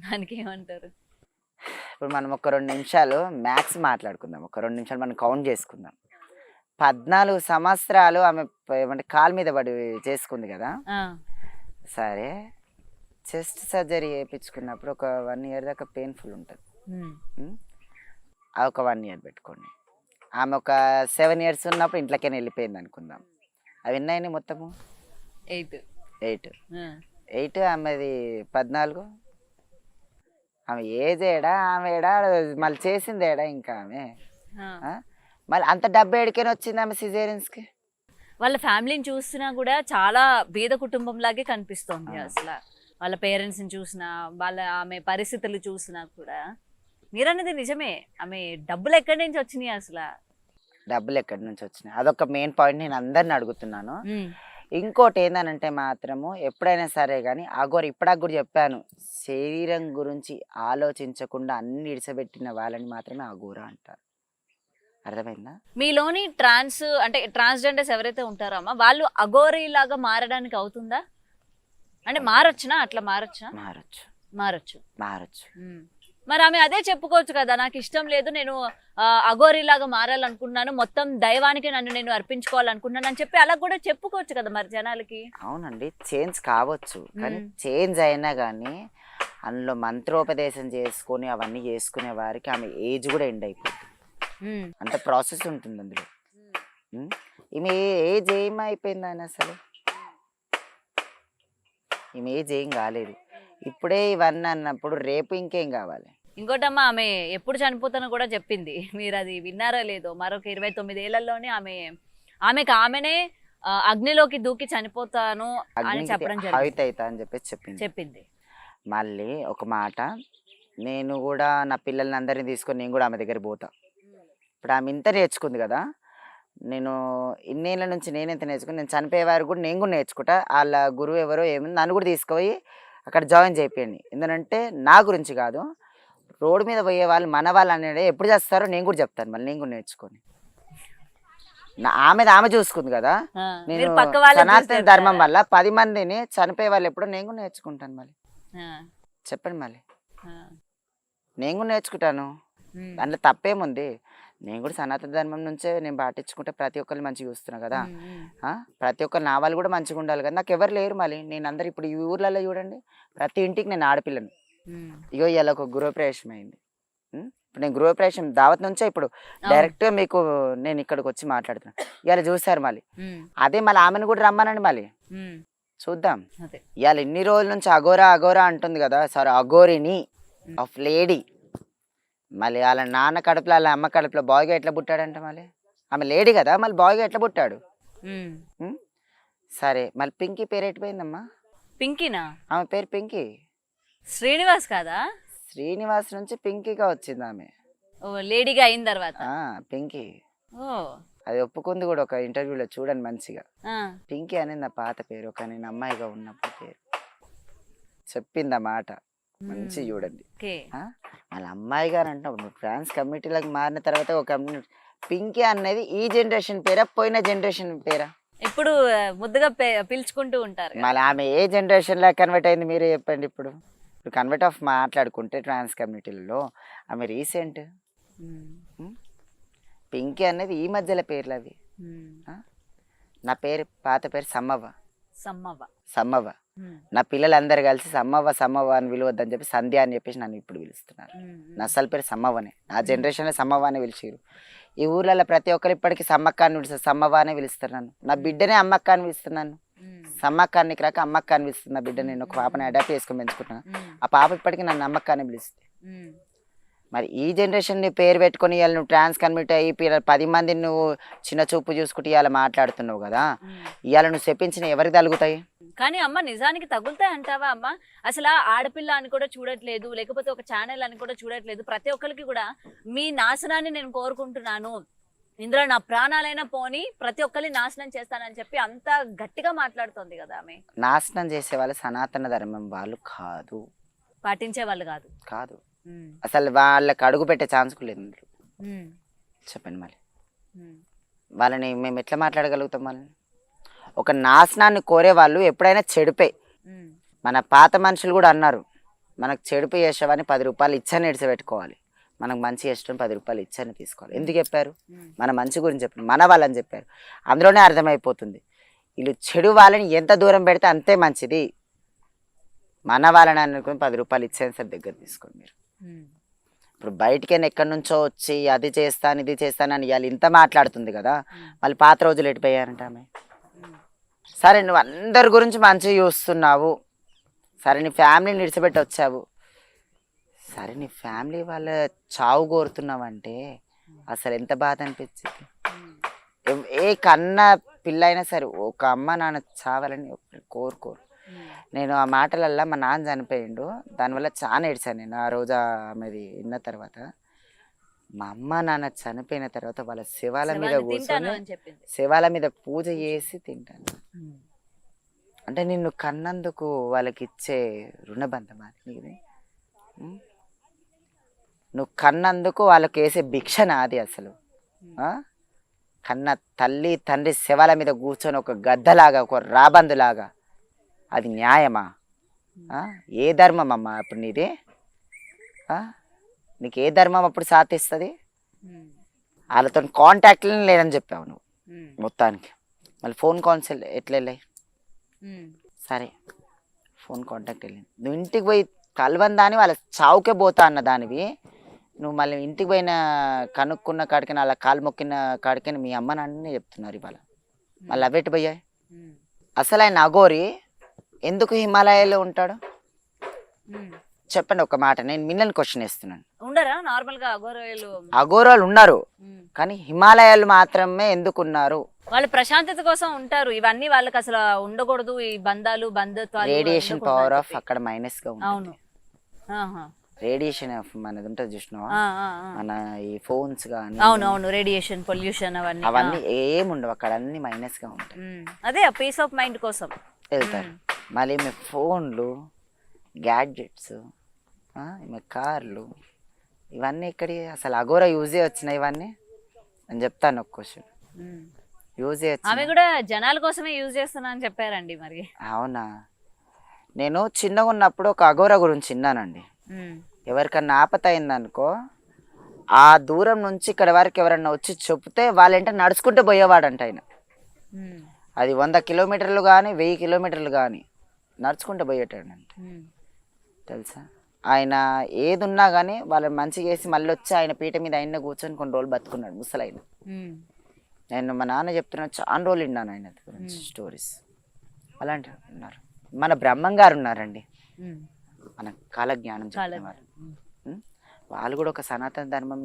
దానికి ఏమంటారు? ఇప్పుడు మనం ఒక 2 నిమిషాలు మ్యాథ్స్ మాట్లాడుకుందాం. ఒక 2 నిమిషాలు మనం కౌంట్ చేసుకుందాం. 14 సంవత్సరాలు ఆమె ఏమంటే కాలు మీద పడి చేసుకుంది కదా. సరే చెస్ట్ సర్జరీ చేయించుకున్నప్పుడు ఒక 1 ఇయర్ దాకా పెయిన్ఫుల్ ఉంటుంది. ఒక 1 ఇయర్ పెట్టుకోండి. ఆమె ఒక 7 ఇయర్స్ ఉన్నప్పుడు ఇంట్లోకైనా వెళ్ళిపోయింది అనుకుందాం. అవి ఎన్నైనాయి మొత్తము? 8. ఆమెది 14. ఆమె ఏజ్ ఏడా ఆమె ఏడా మళ్ళీ చేసింది ఏడా ఇంకా ఆమె ఆ? మళ్ళీ అంత డబ్బు ఏడికైనా వచ్చింది ఆమె సిజేరియన్స్కి. వాళ్ళ ఫ్యామిలీని చూసినా కూడా చాలా బీద కుటుంబం లాగే కనిపిస్తోంది అసలు. వాళ్ళ పేరెంట్స్ ని చూసినా, ఆమె పరిస్థితులు చూసినా కూడా మీరన్నది నిజమే. ఆమె డబ్బులు ఎక్కడి నుంచి వచ్చినాయి అసలు? డబ్బులు ఎక్కడి నుంచి వచ్చినాయి అదొక మెయిన్ పాయింట్ నేను అందరిని అడుగుతున్నాను. ఇంకోటి ఏందనంటే మాత్రము ఎప్పుడైనా సరే కానీ అగోరు ఇప్పటికి కూడా చెప్పాను, శరీరం గురించి ఆలోచించకుండా అన్ని ఇడిసబెట్టిన వాళ్ళని మాత్రమే అఘోర అంటారు. అర్థమైందా? మీలోని ట్రాన్స్జెండర్స్ ఎవరైతే ఉంటారో అమ్మా, వాళ్ళు అఘోరీ లాగా మారడానికి అవుతుందా? అంటే మారొచ్చునా? అట్లా మారొచ్చు. మరి ఆమె అదే చెప్పుకోవచ్చు కదా, నాకు ఇష్టం లేదు, నేను అఘోరీ లాగా మారాలనుకున్నాను, మొత్తం దైవానికి నన్ను నేను అర్పించుకోవాలనుకున్నాను అని చెప్పి అలా కూడా చెప్పుకోవచ్చు కదా మరి జనాలకి. అవునండి, చేంజ్ కావచ్చు, కానీ చేంజ్ అయినా కానీ అందులో మంత్రోపదేశం చేసుకొని అవన్నీ చేసుకునే వారికి ఆమె ఏజ్ కూడా ఎండ్ అయిపోతుంది. అంత ప్రాసెస్ ఉంటుంది అందులో. ఈమె ఏజ్ ఏమైపోయింది ఆయన అసలు? ఈమె ఏజ్ ఏం కాలేదు. ఇప్పుడే ఇవన్నీ అన్నప్పుడు రేపు ఇంకేం కావాలి? ఇంకోటమ్మా, ఆమె ఎప్పుడు చనిపోతానో కూడా చెప్పింది. మీరు అది విన్నారా లేదో? మరొక 29 ఏళ్లలోనే ఆమెనే అగ్నిలోకి దూకి చనిపోతాను అని చెప్పడం జరిగింది చెప్పింది. మళ్ళీ ఒక మాట, నేను కూడా నా పిల్లల్ని అందరినీ తీసుకొని నేను కూడా ఆమె దగ్గర పోతా. ఇప్పుడు ఆమె ఇంత నేర్చుకుంది కదా, నేను ఇన్నేళ్ళ నుంచి నేనెంత నేర్చుకుని, నేను చనిపోయేవారు కూడా నేను కూడా నేర్చుకుంటా. వాళ్ళ గురువు ఎవరో ఏముంది నన్ను కూడా తీసుకుపోయి అక్కడ జాయిన్ చేయండి. ఎందుకంటే నా గురించి కాదు, రోడ్డు మీద పోయే వాళ్ళు మన వాళ్ళు అనేది ఎప్పుడు చేస్తారో నేను కూడా చెప్తాను. మళ్ళీ నేను కూడా నేర్చుకొని ఆమె చూసుకుంది కదా, నేను సనాతన ధర్మం వల్ల 10 మందిని చనిపోయే వాళ్ళు ఎప్పుడో నేను కూడా నేర్చుకుంటాను. మళ్ళీ చెప్పండి, మళ్ళీ నేను కూడా నేర్చుకుంటాను. అందులో తప్పేముంది? నేను కూడా సనాతన ధర్మం నుంచే నేను పాటించుకుంటే ప్రతి ఒక్కరిని మంచిగా చూస్తున్నా కదా, ప్రతి ఒక్కరు నా వాళ్ళు కూడా మంచిగా ఉండాలి కదా. నాకు ఎవరు లేరు. మళ్ళీ నేను అందరు ఇప్పుడు ఈ ఊర్లలో చూడండి, ప్రతి ఇంటికి నేను ఆడపిల్లను. ఇగో ఇలా ఒక గృహప్రవేశం అయింది. ఇప్పుడు నేను గృహప్రవేశం దావత్ నుంచే ఇప్పుడు డైరెక్ట్ గా మీకు నేను ఇక్కడికి వచ్చి మాట్లాడుతున్నాను. ఇవాళ చూసారు మళ్ళీ అదే మళ్ళీ ఆమెను కూడా రమ్మనండి, మళ్ళీ చూద్దాం. ఇవాళ ఇన్ని రోజుల నుంచి అఘోరా అంటుంది కదా, సారీ అఘోరిని ఆఫ్ లేడీ. మళ్ళీ వాళ్ళ నాన్న కడుపులో వాళ్ళ అమ్మ కడుపులో బాయ్గా ఎట్లా పుట్టాడంట? మళ్ళీ ఆమె లేడీ కదా, మళ్ళీ బాయ్గా ఎట్లా పుట్టాడు? సరే, మళ్ళీ పింకీ పేరు ఎట్టిపోయిందమ్మా? పింకీనా? ఆమె పేరు పింకీ. శ్రీనివాస్ కాదా? శ్రీనివాస్ నుంచి పింకీగా వచ్చింది ఆమె, లేడీగా అయిన తర్వాత పింకీ. అది ఒప్పుకుంది కూడా ఒక ఇంటర్వ్యూలో, చూడండి మంచిగా. పింకీ అనేది నా పాత పేరు, ఒక నేను అమ్మాయిగా ఉన్నప్పుడు పేరు చెప్పింది ఆ మాట. మంచి చూడండి. వాళ్ళ అమ్మాయి గారు అంటున్నావు, నువ్వు ట్రాన్స్ కమ్యూనిటీలకు మారిన తర్వాత ఒక పింకీ అనేది ఈ జనరేషన్ పేరా, పోయిన జనరేషన్ పేరా? ఇప్పుడు ముద్దుగా పిలుచుకుంటూ ఉంటారు. మళ్ళీ ఆమె ఏ జనరేషన్ లా కన్వర్ట్ అయింది మీరే చెప్పండి. ఇప్పుడు కన్వర్ట్ ఆఫ్ మాట్లాడుకుంటే ట్రాన్స్ కమ్యూనిటీలలో ఆమె రీసెంట్. పింకీ అనేది ఈ మధ్యలో పేర్లు అవి. నా పేరు పాత పేరు సమ్మవ్వ. నా పిల్లలందరూ కలిసి సమ్మవ్వ అని పిలవద్దని చెప్పి సంధ్య అని చెప్పేసి నన్ను ఇప్పుడు పిలుస్తున్నారు. నా అసలు పేరు సమ్మవ్వనే. నా జనరేషన్లో సమ్మవ్వ అని పిలిచారు. ఈ ఊర్లలో ప్రతి ఒక్కరు ఇప్పటికీ సమ్మక్క అని పిలుస్తారు, సమ్మవ్వ అనే పిలుస్తారు నన్ను. నా బిడ్డనే అమ్మక్క అని పిలుస్తున్నాను. సమ్మక్క అని రాక అమ్మక్క అని పిలుస్తుంది నా బిడ్డ. నేను ఒక పాపని అడాప్ట్ చేసుకొని పెంచుకుంటున్నాను. ఆ పాప ఇప్పటికీ నన్ను అమ్మక్క అని పిలుస్తుంది. మరి ఈ జనరేషన్ నీ పేరు పెట్టుకుని ఇవాళ నువ్వు ట్రాన్స్ కన్వర్ట్ అయ్యి 10 మందిని నువ్వు చిన్న చూపు చూసుకుంటే ఇవాళ మాట్లాడుతున్నావు కదా, ఇవాళ నువ్వు చెప్పించిన ఎవరికి తగులుతాయి? కానీ అమ్మ, నిజానికి తగులుతాయి అంటావా అమ్మ? అసలు ఆడపిల్ల అని కూడా చూడట్లేదు, లేకపోతే ఒక ఛానల్ అని కూడా చూడట్లేదు. ప్రతి ఒక్కరికి కూడా మీ నాశనాన్ని నేను కోరుకుంటున్నాను, ఇందులో నా ప్రాణాలైనా పోని ప్రతి ఒక్కరిని నాశనం చేస్తానని చెప్పి అంత గట్టిగా మాట్లాడుతోంది కదా ఆమె. నాశనం చేసే వాళ్ళు సనాతన ధర్మం వాళ్ళు కాదు, పాటించే వాళ్ళు కాదు. అసలు వాళ్ళకి అడుగు పెట్టే ఛాన్స్ లేదు. చెప్పండి మళ్ళీ వాళ్ళని మేము ఎట్లా మాట్లాడగలుగుతాం? వాళ్ళని ఒక నాశనాన్ని కోరే వాళ్ళు ఎప్పుడైనా చెడిపే. మన పాత మనుషులు కూడా అన్నారు, మనకు చెడుపు చేసేవాని 10 రూపాయలు ఇచ్చని ఎడిసిపెట్టుకోవాలి, మనకు మంచి చేసిన 10 రూపాయలు ఇచ్చని తీసుకోవాలి. ఎందుకు చెప్పారు? మన మంచి గురించి చెప్పారు, మన వాళ్ళని చెప్పారు. అందులోనే అర్థమైపోతుంది వీళ్ళు చెడు వాళ్ళని ఎంత దూరం పెడితే అంతే మంచిది. మన వాళ్ళని అనుకుని 10 రూపాయలు ఇచ్చేది సార్ దగ్గర తీసుకోండి మీరు. ఇప్పుడు బయటికైనా ఎక్కడి నుంచో వచ్చి అది చేస్తాను ఇది చేస్తాను అని ఇవాళ ఇంత మాట్లాడుతుంది కదా, మళ్ళీ పాత రోజులు ఎట్టిపోయారంట ఆమె. సరే, నువ్వు అందరి గురించి మంచిగా చూస్తున్నావు, సరే నీ ఫ్యామిలీని విడిచిపెట్టి వచ్చావు, సరే నీ ఫ్యామిలీ వాళ్ళ చావు కోరుతున్నావంటే అసలు ఎంత బాధ అనిపించింది. ఏ కన్న పిల్ల అయినా సరే ఒక అమ్మ నాన్న చావాలని ఎప్పుడు కోరుకోరు. నేను ఆ మాటలల్లా మా నాన్న చనిపోయిండు, దానివల్ల చాలా ఏడ్చాను నేను ఆ రోజు ఆమెది విన్న తర్వాత. మా అమ్మ నాన్న చనిపోయిన తర్వాత వాళ్ళ శవాల మీద తింటాను కూర్చొని అని చెప్పింది. శవాల మీద పూజ చేసి తింటాను. అంటే నిన్ను కన్నందుకు వాళ్ళకి ఇచ్చే రుణబంధం అది నీది. ఉం? నువ్వు కన్నందుకు వాళ్ళకి వేసే భిక్ష నాది అసలు. ఆ? కన్న తల్లి తండ్రి శవాల మీద కూర్చొని ఒక గద్దలాగా ఒక రాబందులాగా అది న్యాయమా? ఏ ధర్మం అమ్మా అప్పుడు నీది? నీకు ఏ ధర్మం అప్పుడు సాధిస్తుంది? వాళ్ళతో కాంటాక్ట్లు లేదని చెప్పావు నువ్వు మొత్తానికి. మళ్ళీ ఫోన్ కాల్స్ ఎట్లా వెళ్ళాయి? సరే ఫోన్ కాంటాక్ట్ వెళ్ళింది. నువ్వు ఇంటికి పోయి కలవందాని వాళ్ళ చావుకే పోతా అన్న దానివి నువ్వు మళ్ళీ ఇంటికి పోయిన కనుక్కున్న కాడికైనా అలా కాలు మొక్కిన కాడికైనా మీ అమ్మ నాన్ననే చెప్తున్నారు ఇవాళ. మళ్ళీ అవేటి పోయాయి? అసలు ఆయన అఘోరి ఎందుకు హిమాలయాలో ఉంటాడు చెప్పండి ఒక మాట. నేను మిమ్మల్ని క్వశ్చన్ వేస్తున్నాను. ఉండరా నార్మల్ గా అఘోరాలు? అఘోరాలు ఉన్నారు, కానీ హిమాలయాలు మాత్రమే ఎందుకు ఉన్నారు? వాళ్ళు ప్రశాంతత కోసం ఉంటారు. ఇవన్నీ వాళ్ళకి అసలు ఉండకూడదు. ఈ బంధాలు బంధుత్వాలు రేడియేషన్ పవర్ ఆఫ్ అక్కడ మైనస్ గా అవును. ఉంటుంది. రేడియేషన్ ఆఫ్ మనది ఉంటుంది చూసినావా, మన ఈ ఫోన్స్ కానీ. అవును అవును, రేడియేషన్ పొల్యూషన్ అవన్నీ ఏముండవు అక్కడ, అన్ని మైనస్ గా ఉంటాయి. అదే పీస్ ఆఫ్ మైండ్ కోసం వెళ్తారు. మళ్ళీ మీ ఫోన్లు, గ్యాడ్జెట్స్, మీ కార్లు, ఇవన్నీ ఇక్కడి అసలు అఘోరా యూజే వచ్చినాయి ఇవన్నీ అని చెప్తాను. ఒక క్వశ్చన్ యూజే ఆమె కూడా జనాల కోసమే యూజ్ చేస్తున్నా అని చెప్పారండి. మరి అవునా? నేను చిన్నగా ఉన్నప్పుడు ఒక అఘోరా గురించి విన్నానండి. ఎవరికన్నా ఆపత అయిందనుకో ఆ దూరం నుంచి ఇక్కడ వరకు ఎవరన్నా వచ్చి చెప్తే వాళ్ళంటే నడుచుకుంటూ పోయేవాడంట ఆయన. అది 100 కిలోమీటర్లు కానీ 1000 కిలోమీటర్లు కానీ నడుచుకుంటూ పోయేటాడంట తెలుసా. ఆయన ఏది ఉన్నా కానీ వాళ్ళని మంచిగా చేసి మళ్ళీ వచ్చి ఆయన పీట మీద ఆయన కూర్చొని కొన్ని రోజులు బతుకున్నాడు ముసలైన. నేను మా నాన్న చెప్తున్నాను, చాలా రోజులు విన్నాను ఆయన గురించి స్టోరీస్. అలాంటి ఉన్నారు. మన బ్రహ్మం గారు ఉన్నారండి, మన కాలజ్ఞానం చెప్పేవారు. వాళ్ళు కూడా ఒక సనాతన ధర్మం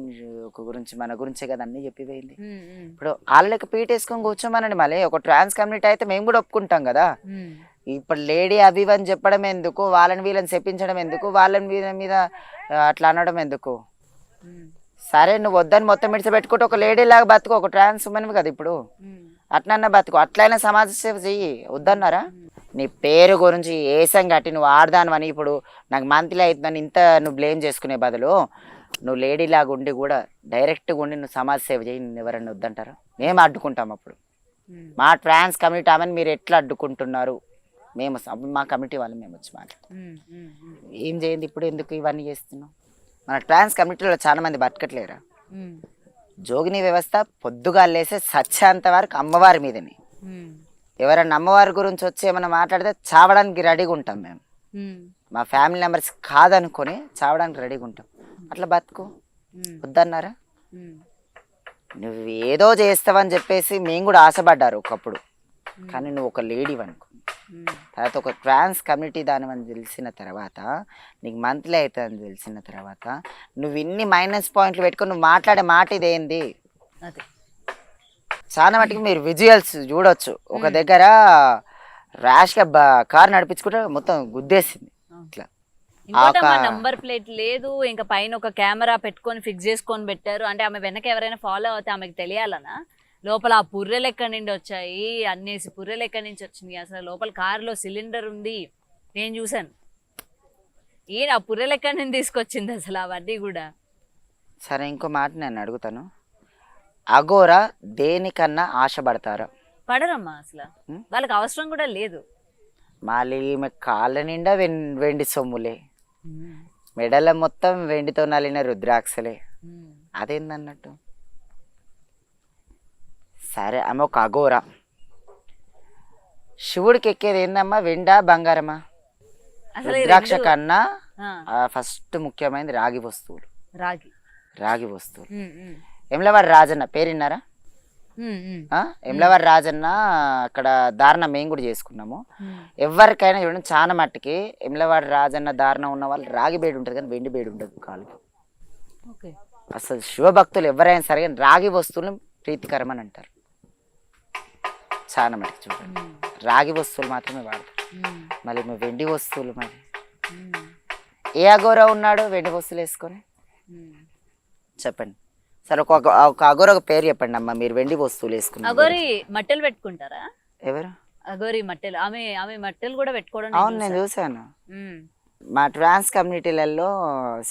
గురించి మన గురించే కదా అన్ని చెప్పిపోయింది. ఇప్పుడు వాళ్ళకి పీట వేసుకొని కూర్చోమనండి. మళ్ళీ ఒక ట్రాన్స్ కమ్యూనిటీ అయితే మేము కూడా ఒప్పుకుంటాం కదా. ఇప్పుడు లేడీ అవి అని చెప్పడం ఎందుకు, వాళ్ళని వీళ్ళని చెప్పించడం ఎందుకు, వాళ్ళని వీళ్ళ మీద అట్లా అనడం ఎందుకు? సరే నువ్వు వద్దని మొత్తం విడిచిపెట్టుకుంటే ఒక లేడీ లాగా బతుకు, ఒక ట్రాన్స్ ఉమెన్ కదా ఇప్పుడు, అట్లన్నా బతుకు, అట్లయినా సమాజ సేవ చెయ్యి. వద్దన్నారా? నీ పేరు గురించి ఏసం కట్టి నువ్వు ఆడదానని ఇప్పుడు నాకు మంత్లీ అవుతుందని ఇంత నువ్వు బ్లేమ్ చేసుకునే బదులు నువ్వు లేడీ లాగా ఉండి కూడా డైరెక్ట్గా ఉండి నువ్వు సమాజ సేవ చేయి. నిన్ను ఎవరన్నా వద్దంటారా? మేము అడ్డుకుంటాం. అప్పుడు మా ట్రాన్స్ కమ్యూనిటీ ఆమెను మీరు ఎట్లా అడ్డుకుంటున్నారు? మేము మా కమిటీ వాళ్ళు మేము వచ్చి ఏం చేయండి ఇప్పుడు, ఎందుకు ఇవన్నీ చేస్తున్నాం? మన ట్రాన్స్ కమ్యూనిటీలో చాలా మంది బతకట్లేరా? జోగిని వ్యవస్థ పొద్దుగా లేసే సత్యాంత వరకు అమ్మవారి మీదని. ఎవరన్నా అమ్మవారి గురించి వచ్చి ఏమైనా మాట్లాడితే చావడానికి రెడీగా ఉంటాం మేము. మా ఫ్యామిలీ మెంబర్స్ కాదనుకొని చావడానికి రెడీగా ఉంటాం. అట్లా బతుకు. వద్దన్నారా? నువ్వు ఏదో చేస్తావని చెప్పేసి మేము కూడా ఆశపడ్డారు ఒకప్పుడు, కానీ నువ్వు ఒక లేడీ అనుకో. తర్వాత ఒక ట్రాన్స్ కమ్యూనిటీ దాని అని తెలిసిన తర్వాత, నీకు మంత్లీ అవుతుందని తెలిసిన తర్వాత నువ్వు ఇన్ని మైనస్ పాయింట్లు పెట్టుకొని నువ్వు మాట్లాడే మాట ఇదేంది? చాలా మటుకు మీరు విజువల్స్ చూడొచ్చు. ఒక దగ్గర ర్యాష్గా కార్ నడిపించుకుంటే మొత్తం గుద్దేసింది ఇట్లా. నంబర్ ప్లేట్ లేదు, ఇంకా పైన ఒక కెమెరా పెట్టుకొని ఫిక్స్ చేసుకొని పెట్టారు. అంటే ఆమె వెనక ఎవరైనా ఫాలో అవుతే ఆమెకు తెలియాలనా? లోపల ఆ పుర్రెలు ఎక్కడి నుండి వచ్చాయి, అన్నేసి పుర్రెలు ఎక్కడి నుంచి వచ్చినాయి, అసలు లోపల కారులో సిలిండర్ ఉంది నేను చూసాను. ఈయన ఆ పుర్రెలు ఎక్కడి నుండి తీసుకొచ్చింది అసలు అవన్నీ కూడా? సరే ఇంకో మాట నేను అడుగుతాను, అఘోరా దేనికన్నా ఆశపడతారా? పడరమ్మా, అసలు వాళ్ళకి అవసరం కూడా లేదు. మళ్ళీ ఈమె కాళ్ళ నిండా వెండి సొమ్ములే, మెడల మొత్తం వెండితో నలిన రుద్రాక్షలే, అదేందన్నట్టు? సరే ఆమె ఒక అఘోరా. శివుడికి ఎక్కేది ఏందమ్మా, వెండా బంగారమా? రుద్రాక్ష కన్నా ఫస్ట్ ముఖ్యమైనది రాగి వస్తువులు. రాగి వస్తువులు. ఎమ్లవాడు రాజన్న పేరు విన్నారా? ఎమ్లవారి రాజన్న అక్కడ దారుణం మేము కూడా చేసుకున్నాము. ఎవరికైనా చూడండి చాలా మట్టుకి ఎమ్లవారి రాజన్న దారుణం ఉన్న వాళ్ళు రాగి బేడి ఉంటుంది కానీ వెండి బేడి ఉండదు కాలుకి. అసలు శివభక్తులు ఎవరైనా సరే కానీ రాగి వస్తువులు ప్రీతికరం అని అంటారు. చాలా మటుకు చూడండి రాగి వస్తువులు మాత్రమే వాడతారు. మళ్ళీ వెండి వస్తువులు మరి ఏ అఘోర ఉన్నాడు వెండి వస్తువులు వేసుకొని చెప్పండి. సరే ఒక అఘోర ఒక పేరు చెప్పండి అమ్మా. మీరు వెండి వస్తువులు వేసుకున్నారు. అఘోరి మట్టెలు పెట్టుకుంటారా? ఎవరు అఘోరి మట్టెలు? ఆమె మట్టెలు కూడా పెట్టుకోవడం. అవును నేను చూసాను. మా ట్రాన్స్ కమ్యూనిటీలలో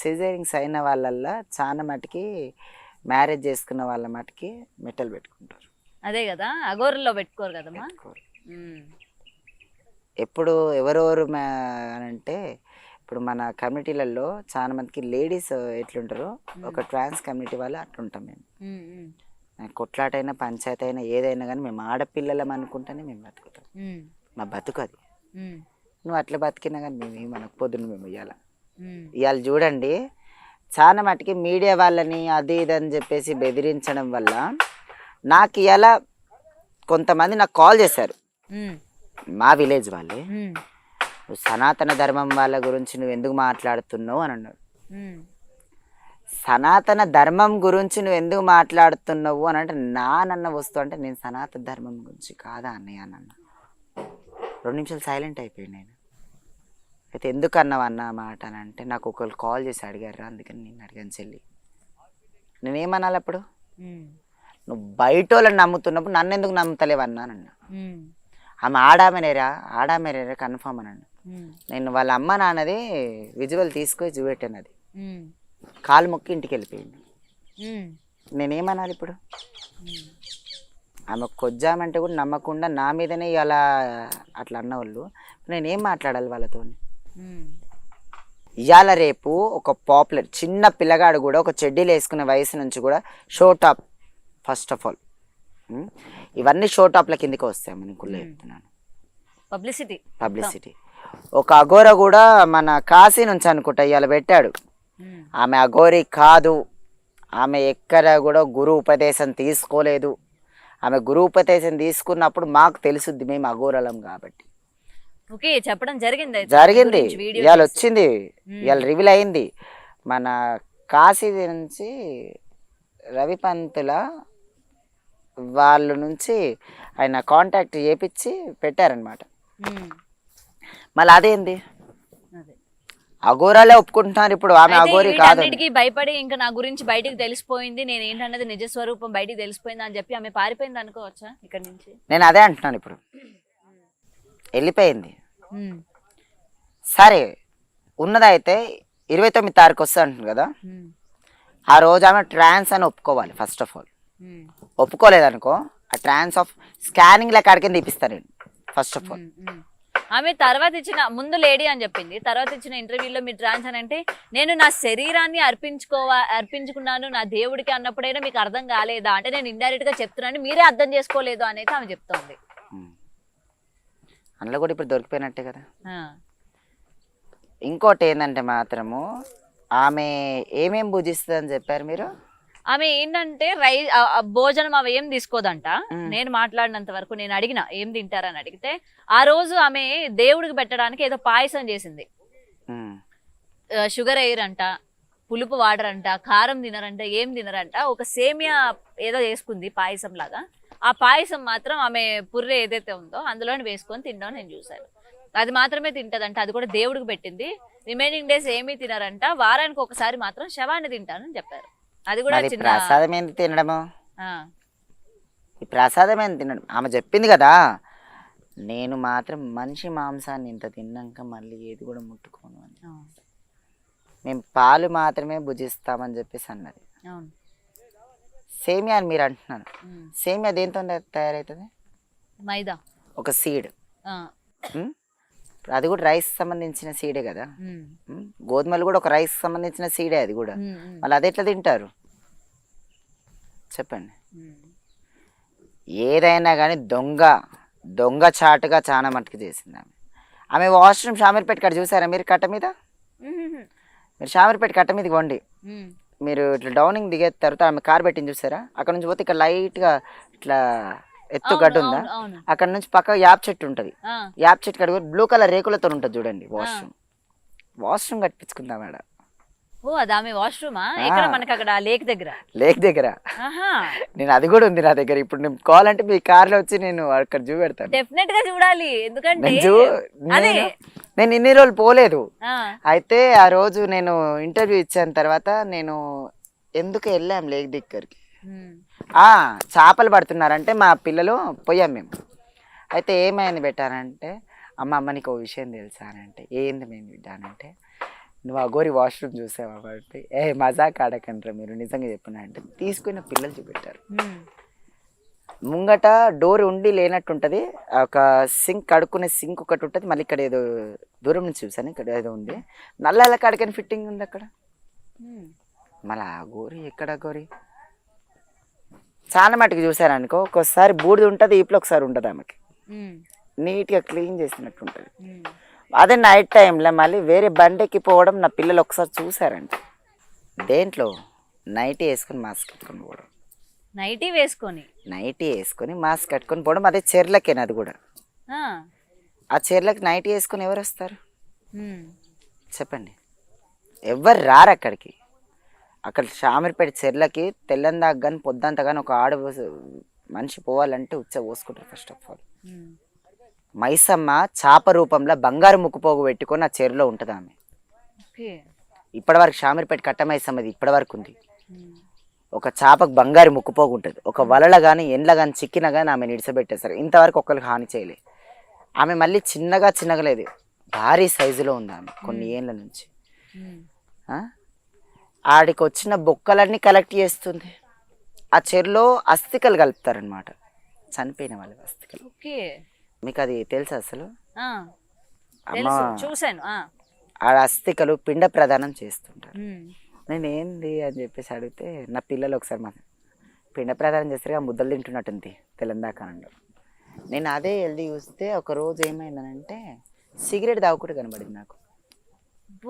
సిజేరింగ్స్ అయిన వాళ్ళల్లో చాలా మటుకి మ్యారేజ్ చేసుకున్న వాళ్ళ మటుకి మెట్టలు పెట్టుకుంటారు. అదే కదా, అఘోరులో పెట్టుకోరు కదమ్మా. ఎప్పుడు ఎవరెవరు అంటే ఇప్పుడు మన కమ్యూనిటీలలో చాలా మందికి లేడీస్ ఎట్లుంటారో ఒక ట్రాన్స్ కమ్యూనిటీ వాళ్ళు అట్లుంటాం మేము. కొట్లాటైనా పంచాయతీ అయినా ఏదైనా కానీ మేము ఆడపిల్లలం అనుకుంటేనే మేము బతుకుతాం. మా బతుకు అది. నువ్వు అట్లా బతికినా కానీ మేము మనకు పొద్దున్న మేము ఇవాళ చూడండి చాలా మటుకి మీడియా వాళ్ళని అది ఇది అని చెప్పేసి బెదిరించడం వల్ల నాకు ఇలా కొంతమంది నాకు కాల్ చేశారు మా విలేజ్ వాళ్ళే. నువ్వు సనాతన ధర్మం వాళ్ళ గురించి నువ్వు ఎందుకు మాట్లాడుతున్నావు అని అన్నాడు. సనాతన ధర్మం గురించి నువ్వు ఎందుకు మాట్లాడుతున్నావు అని అంటే నానన్న వస్తువు అంటే నేను సనాతన ధర్మం గురించి కాదా అన్నయ్య అని అన్న. 2 నిమిషాలు సైలెంట్ అయిపోయాను నేను. అయితే ఎందుకు అన్నావు అన్న మాట అని అంటే నాకు ఒకళ్ళు కాల్ చేసి అడిగారు, అందుకని నేను అడిగాను చెల్లి. నేనేమనాలి అప్పుడు? నువ్వు బయట వాళ్ళని నమ్ముతున్నప్పుడు నన్ను ఎందుకు నమ్ముతలేవన్నా అన్న. ఆమె ఆడామెరేరా కన్ఫామ్ అని అన్న. నేను వాళ్ళ అమ్మ నాన్నది విజువల్ తీసుకొని చూపెట్టాను. అది కాలు మొక్కి ఇంటికి వెళ్ళిపోయింది. నేనేమనాలి ఇప్పుడు? ఆమె కొజ్జామంటే కూడా నమ్మకుండా నా మీదనే ఇలా అట్లా అన్నవాళ్ళు నేనేం మాట్లాడాలి వాళ్ళతో? ఇవాళ రేపు ఒక పాపులర్ చిన్న పిల్లగాడు కూడా ఒక చెడ్డీలు వేసుకునే వయసు నుంచి కూడా show top. First of all ఇవన్నీ షో టాప్ల కిందకి వస్తాయి. మనకు చెప్తున్నాను పబ్లిసిటీ. ఒక అఘోర కూడా మన కాశీ నుంచి అనుకుంటా ఇవాళ పెట్టాడు. ఆమె అఘోరి కాదు, ఆమె ఎక్కడ కూడా గురు ఉపదేశం తీసుకోలేదు. ఆమె గురు ఉపదేశం తీసుకున్నప్పుడు మాకు తెలుసుద్ది మేము అఘోరలం కాబట్టి. చెప్పడం జరిగింది. ఇవాళ వచ్చింది, ఇవాళ రివీల్ అయింది. మన కాశీ నుంచి రవి పంతుల వాళ్ళ నుంచి ఆయన కాంటాక్ట్ చేపించి పెట్టారనమాట. మళ్ళీ అదేంది అఘోరాలే ఒప్పుకుంటున్నారు ఇప్పుడు. ఆమె అఘోరి కాదు. భయపడి ఇంకా నా గురించి బయటికి తెలిసిపోయింది, నేను ఏంటన్నది నిజ స్వరూపం బయటికి తెలిసిపోయింది అని చెప్పి ఆమె పారిపోయింది అనుకోవచ్చా ఇక్కడ నుంచి? నేను అదే అంటున్నాను. ఇప్పుడు వెళ్ళిపోయింది. సరే ఉన్నదైతే 29 తారీఖు వస్తా అంటుంది కదా, ఆ రోజు ఆమె ట్రాన్స్ అని ఒప్పుకోవాలి. ఫస్ట్ ఆఫ్ ఆల్ ఒప్పుకోలేదనుకో ఆ ట్రాన్స్ ఆఫ్ స్కానింగ్ లెక్క అడిగింది తీపిస్తాను నేను. ఫస్ట్ ఆఫ్ ఆల్ ఆమె తర్వాత ఇచ్చిన ముందు లేడీ అని చెప్పింది, తర్వాత ఇచ్చిన ఇంటర్వ్యూలో మీరు ట్రాన్స్ అని అంటే నేను నా శరీరాన్ని అర్పించుకున్నాను నా దేవుడికి అన్నప్పుడైనా మీకు అర్థం కాలేదా అంటే నేను ఇండైరెక్ట్ గా చెప్తున్నాను మీరే అర్థం చేసుకోలేదు అనేది ఆమె చెప్తోంది. అందులో కూడా ఇప్పుడు దొరికిపోయినట్టే కదా. ఇంకోటి ఏంటంటే మాత్రము ఆమె ఏమేం భుజిస్తుంది అని చెప్పారు మీరు? ఆమె ఏంటంటే భోజనం అవి ఏం తీసుకోదంట. నేను మాట్లాడినంత వరకు నేను అడిగిన ఏం తింటారని అడిగితే ఆ రోజు ఆమె దేవుడికి పెట్టడానికి ఏదో పాయసం చేసింది. షుగర్ వేయరంట, పులుపు వాడరంట, కారం తినరంట, ఏం తినరంట. ఒక సేమియా ఏదో చేసుకుంది పాయసం లాగా. ఆ పాయసం మాత్రం ఆమె పుర్రె ఏదైతే ఉందో అందులోనే వేసుకొని తినడం నేను చూశాను. అది మాత్రమే తింటదంట, అది కూడా దేవుడికి పెట్టింది. రిమైనింగ్ డేస్ ఏమీ తినరంట, వారానికి ఒకసారి మాత్రం శవాన్ని తింటానని చెప్పారు. అది కూడా ప్రసాదం ఏంటి తినడము? ఈ ప్రసాదం ఏంటి తినడం? ఆమె చెప్పింది కదా నేను మాత్రం మనిషి మాంసాన్ని ఇంత తిన్నాక మళ్ళీ ఏది కూడా ముట్టుకోను అని. మేము పాలు మాత్రమే భుజిస్తామని చెప్పేసి అన్నది. సేమియా అని మీరు అంటున్నారు. సేమియా దేంతో తయారవుతుంది? మైదా, ఒక సీడ్. అది కూడా రైస్ సంబంధించిన సీడే కదా. గోధుమలు కూడా ఒక రైస్ సంబంధించిన సీడే, అది కూడా. మళ్ళీ అది ఎట్లా తింటారు చెప్పండి? ఏదైనా కానీ దొంగ చాటుగా చాలా మట్టుకు చేసింది ఆమె. వాష్రూమ్ షామీర్పేట కట్ట చూసారా మీరు? కట్ట మీద మీరు షామీర్పేట కట్ట మీదకి వండి మీరు ఇట్లా డౌనింగ్ దిగే తర్వాత ఆమె కార్ పెట్టింది చూసారా, అక్కడ నుంచి పోతే ఇక్కడ లైట్ గా ఇట్లా ఎత్తు గడ్డ ఉందా, అవును. అక్కడ నుంచి పక్క యాప్ చెట్టు ఉంటది, ఆ, యాప్ చెట్టు కడుగు బ్లూ కలర్ రేకులతో ఉంటది చూడండి వాష్రూమ్ కట్టించుకుందాం మేడం. ఓ అది ఆమె వాష్రూమా? ఎక్కడ మనకి అక్కడ లేక్ దగ్గర? లేక్ దగ్గర. ఆహా, నేను అది కూడా ఉంది నా దగ్గర. ఇప్పుడు నేను కావాలంటే మీ కార్ లో వచ్చి నేను అక్కడ చూపెడతాను. డెఫినెట్ గా చూడాలి. ఎందుకంటే అదే నేను ఇన్ని రోజులు పోలేదు. ఆ, అయితే ఆ రోజు నేను ఇంటర్వ్యూ ఇచ్చిన తర్వాత నేను ఎందుకు వెళ్ళాం లేక్ దగ్గరికి, ఉమ్, చేపలు పడుతున్నారంటే మా పిల్లలు పోయాం మేము. అయితే ఏమైంది పెట్టానంటే, అమ్మ నీకు ఓ విషయం తెలుసా అని అంటే, ఏంది మేము విడ్డానంటే, నువ్వు అఘోరి వాష్రూమ్ చూసావా కాబట్టి, మజాక్ ఆడకండ్రా మీరు, నిజంగా చెప్పినా అంటే తీసుకున్న పిల్లలు చూపెట్టారు. ఉమ్, ముంగట డోర్ ఉండి లేనట్టు ఉంటుంది, ఒక సింక్ కడుక్కునే సింక్ ఒకటి ఉంటుంది, మళ్ళీ ఇక్కడ ఏదో దూరం నుంచి చూసాను ఇక్కడ ఏదో ఉంది, నల్ల కాడికని ఫిట్టింగ్ ఉంది అక్కడ. ఉమ్, మళ్ళీ ఆ గోరి ఎక్కడ గోరి చాలా మటుకు చూసారనుకో, ఒక్కోసారి బూడిది ఉంటుంది ఈపులో, ఒకసారి ఉంటుంది ఆమెకి ఉమ్, నీట్గా క్లీన్ చేసినట్టు ఉంటుంది. ఉమ్. అదే నైట్ టైంలో మళ్ళీ వేరే బండికి పోవడం నా పిల్లలు ఒకసారి చూసారంట. దేంట్లో నైటీ వేసుకొని మాస్క్ కట్టుకొని పోవడం, నైటీ వేసుకొని నైటీ వేసుకొని మాస్క్ కట్టుకొని పోవడం, అదే చెర్లకేనా అది కూడా. ఆ, ఆ చెర్లకి నైటీ వేసుకొని ఎవరు వస్తారు ఉమ్, చెప్పండి, ఎవరు రారు అక్కడికి. అక్కడ షామీర్పేట చెర్లకి తెల్లందాక కానీ పొద్దంతా కానీ ఒక మనిషి పోవాలంటే ఉచ్చ పోసుకుంటారు. First of all um, Maisamma చాప రూపంలో బంగారు ముక్కుపోగు పెట్టుకొని ఆ చెరులో ఉంటుంది ఆమె. ఓకే, ఇప్పటివరకు షామీర్పేట కట్ట మైసమ్మది ఇప్పటివరకు ఉంది. ఉమ్, ఒక చాపకు బంగారు ముక్కుపోగు ఉంటుంది, ఒక వలల కానీ ఎండ్ల కానీ చిక్కిన కానీ ఆమె నిడిచిపెట్టేస్తారు. ఇంతవరకు ఒక్కరికి హాని చేయలే. ఆమె మళ్ళీ చిన్నగా లేదు, భారీ సైజులో ఉంది ఆమె కొన్ని ఏళ్ళ నుంచి. ఉమ్, ఆడికి వచ్చిన బొక్కలన్నీ కలెక్ట్ చేస్తుంది. ఆ చెరులో అస్థికలు కలుపుతారనమాట, చనిపోయిన వాళ్ళ అస్థికలు. ఓకే, మీకు అది తెలుసా అసలు? ఆ, అమ్మ తెలుసు, చూశాను. ఆ, ఆ అస్థికలు పిండ ప్రదానం చేస్తుంటారు. ఉమ్, నేను ఏంది అని చెప్పేసి అడిగితే, నా పిల్లలు ఒకసారి మా పిండ ప్రదానం చేస్తారు, ముద్దలు తింటున్నట్టుంది తెలంగాణలో. నేను అదే వెళ్ళి చూస్తే ఒక రోజు ఏమైందనంటే సిగరెట్ తాగుకుంటూ కనబడింది నాకు.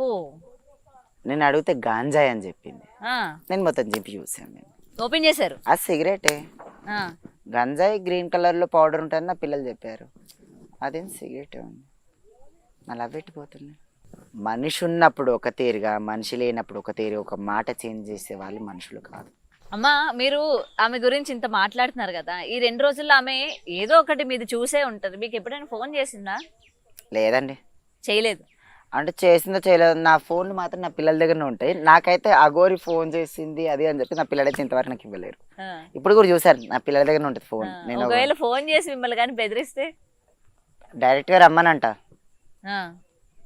ఓ, నేను అడిగితే గాంజాయ్ అని చెప్పింది. ఆ, నేను మొత్తం చెప్పి చూసాను. నేను ఓపెన్ చేశారు. ఆ సిగరెటే, ఆ, గంజాయి గ్రీన్ కలర్లో పౌడర్ ఉంటుందని నా పిల్లలు చెప్పారు. అదేం సిగరెటే ఉంది. మళ్ళీ అవెట్టిపోతున్నాయి. మనిషి ఉన్నప్పుడు ఒక తీరుగా, మనిషి లేనప్పుడు ఒక తీరు, ఒక మాట చేంజ్ చేసే వాళ్ళు మనుషులు కాదు. అమ్మా మీరు ఆమె గురించి ఇంత మాట్లాడుతున్నారు కదా, ఈ 2 రోజుల్లో ఆమె ఏదో ఒకటి మీది చూసే ఉంటది. మీకు ఎప్పుడైనా ఫోన్ చేసిందా? లేదండి. చేయలేదు. అంటే చేసిందో చేయలేదో, నా ఫోన్లు మాత్రం నా పిల్లల దగ్గరనే ఉంటాయి. నాకైతే అఘోరి ఫోన్ చేసింది అది అని చెప్పి నా పిల్లలైతే ఇంతవరకు నాకు ఇవ్వలేరు. ఆ, ఇప్పుడు కూడా చూసారు, నా పిల్లల దగ్గర ఉంటుంది ఫోన్. నేను ఒకవేళ ఫోన్ చేసి మిమ్మల్ని కానీ బెదిరిస్తే? డైరెక్ట్గా రమ్మనంట, ఆ,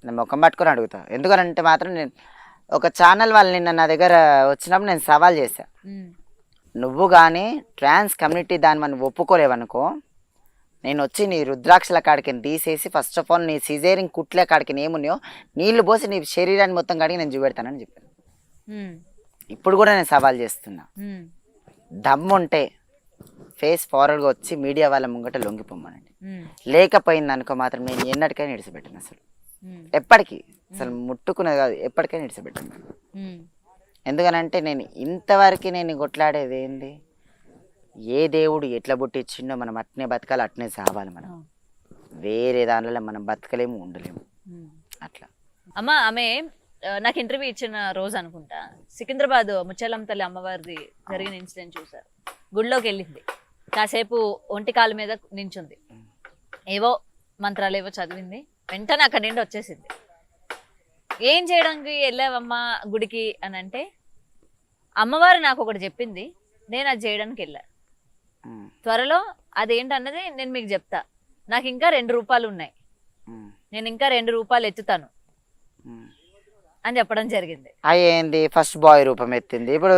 నేను ముఖం పట్టుకొని అడుగుతా. ఎందుకనంటే మాత్రం నేను ఒక ఛానల్ వాళ్ళు నిన్న నా దగ్గర వచ్చినప్పుడు నేను సవాల్ చేశా, ఉమ్, నువ్వు కానీ ట్రాన్స్ కమ్యూనిటీ దాన్ని మనం ఒప్పుకోలేవనుకో, నేను వచ్చి నీ రుద్రాక్షల కాడికి తీసేసి ఫస్ట్ ఆఫ్ ఆల్ నీ సిజేరింగ్ కుట్లే కాడికి ఏమున్నాయో నీళ్లు పోసి నీ శరీరాన్ని మొత్తం కాడికి నేను చూపెడతానని చెప్పాను. ఉమ్, ఇప్పుడు కూడా నేను సవాల్ చేస్తున్నా, ఉమ్, దమ్ముంటే ఫేస్ ఫార్వర్డ్గా వచ్చి మీడియా వాళ్ళ ముంగట లొంగిపోమ్మనండి. ఉమ్, లేకపోయింది అనుకో మాత్రం నేను ఎన్నటికైనా ఇడిచిపెట్టాను. అసలు ఉమ్, ఎప్పటికీ, అసలు ముట్టుకునేది కాదు, ఎప్పటికైనా ఇడిచిపెట్టాను. ఉమ్, ఎందుకనంటే నేను ఇంతవరకు నేను కొట్లాడేది ఏంది, ఏ దేవుడు ఎట్లా పుట్టించిండో మనం అట్నే బతకాలి, అట్నే సావాలి. మనం వేరే దానిలో మనం బతకలేము, ఉండలేము. ఉమ్. అట్లా అమ్మ ఆమె నాకు ఇంటర్వ్యూ ఇచ్చిన రోజు అనుకుంటా, సికింద్రాబాద్ ముచ్చాలమ్మ తల్లి అమ్మవారిది జరిగిన ఇన్సిడెంట్ చూసారు. గుడిలోకి వెళ్ళింది, కాసేపు ఒంటి కాలు మీద నించుంది, ఏవో మంత్రాలు ఏవో చదివింది, వెంటనే అక్కడి నుండి వచ్చేసింది. ఏం చేయడానికి వెళ్ళావమ్మా గుడికి అని అంటే, అమ్మవారు నాకు ఒకటి చెప్పింది, నేను అది చేయడానికి వెళ్ళా, త్వరలో అదేంటన్నది నేను మీకు చెప్తా, నాకు ఇంకా 2 రూపాయలు ఉన్నాయి, నేను ఇంకా 2 రూపాయలు ఎత్తుతాను అని చెప్పడం జరిగింది. ఏంది ఫస్ట్ బాయ్ రూపం ఎత్తింది, ఇప్పుడు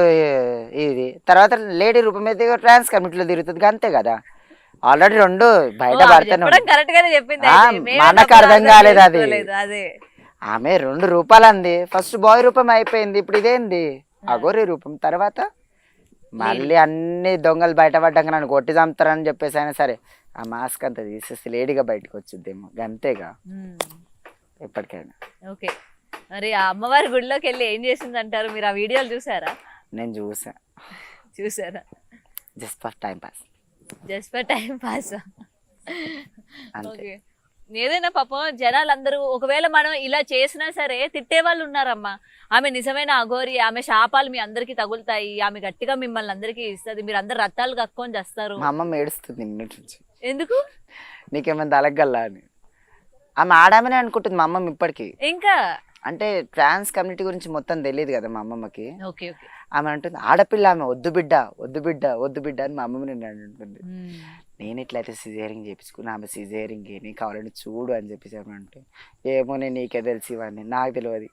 ఇది తర్వాత లేడీ రూపం ఎత్తి ట్రాన్స్ కమిటీలో తిరుగుతుంది, అంతే కదా. ఆల్రెడీ 2 బయట పడతాను, కరెక్ట్ గానే చెప్పింది, మనకు అర్థం కాలేదు అది. అదే ఆమె 2 రూపాయలు అంది, ఫస్ట్ బాయ్ రూపం అయిపోయింది, ఇప్పుడు ఇదేంది అఘోరి రూపం. తర్వాత మళ్ళీ అన్ని దొంగలు బయటపడ్డాక నన్ను కొట్టి చంపుతారని చెప్పేసి అయినా సరే ఆ మాస్క్ అంతా తీసేసి లేడీగా బయటకు వచ్చిద్దేమో, అంతేగా ఎప్పటికైనా. ఓకే, మరి ఆ అమ్మవారి గుడిలోకి వెళ్ళి ఏం చేసింది అంటారు మీరు? ఆ వీడియోలు చూసారా? నేను చూసా, చూసారా? Just for time pass. Just for time pass. అంతే. ఓకే. ఏదైనా పాపం జనాలందరూ ఒకవేళ మనం ఇలా చేసినా సరే తిట్టే వాళ్ళు ఉన్నారమ్మా. ఆమె నిజమైన అఘోరి, ఆమె శాపాలు మీ అందరికి తగులుతాయి, ఆమె గట్టిగా మిమ్మల్ని అందరికీ ఇస్తుంది, మీరు అందరు రత్తాలు కక్కొని చేస్తారు. మా అమ్మ ఏడుస్తుంది నిన్నటి నుంచి, ఎందుకు? నీకేమైనా తలగల్లా అని. ఆమె ఆడామనే అనుకుంటుంది మా అమ్మమ్మ ఇప్పటికీ. ఇంకా అంటే ట్రాన్స్ కమ్యూనిటీ గురించి మొత్తం తెలియదు కదా మా అమ్మమ్మకి. Okay okay. ఆమె అంటుంది ఆడపిల్ల, ఆమె వద్దు బిడ్డ వద్దు బిడ్డ వద్దు బిడ్డ అని మా అమ్మమ్మ నిన్ను అంటుంది. నేను ఇట్లయితే సిజేరింగ్ చేయించుకున్నా, ఆమె సిజేరింగ్ నీకు కావాలని చూడు అని చెప్పేసి అంటే, ఏమో నేను నీకే తెలిసి ఇవన్నీ నాకు తెలియదు,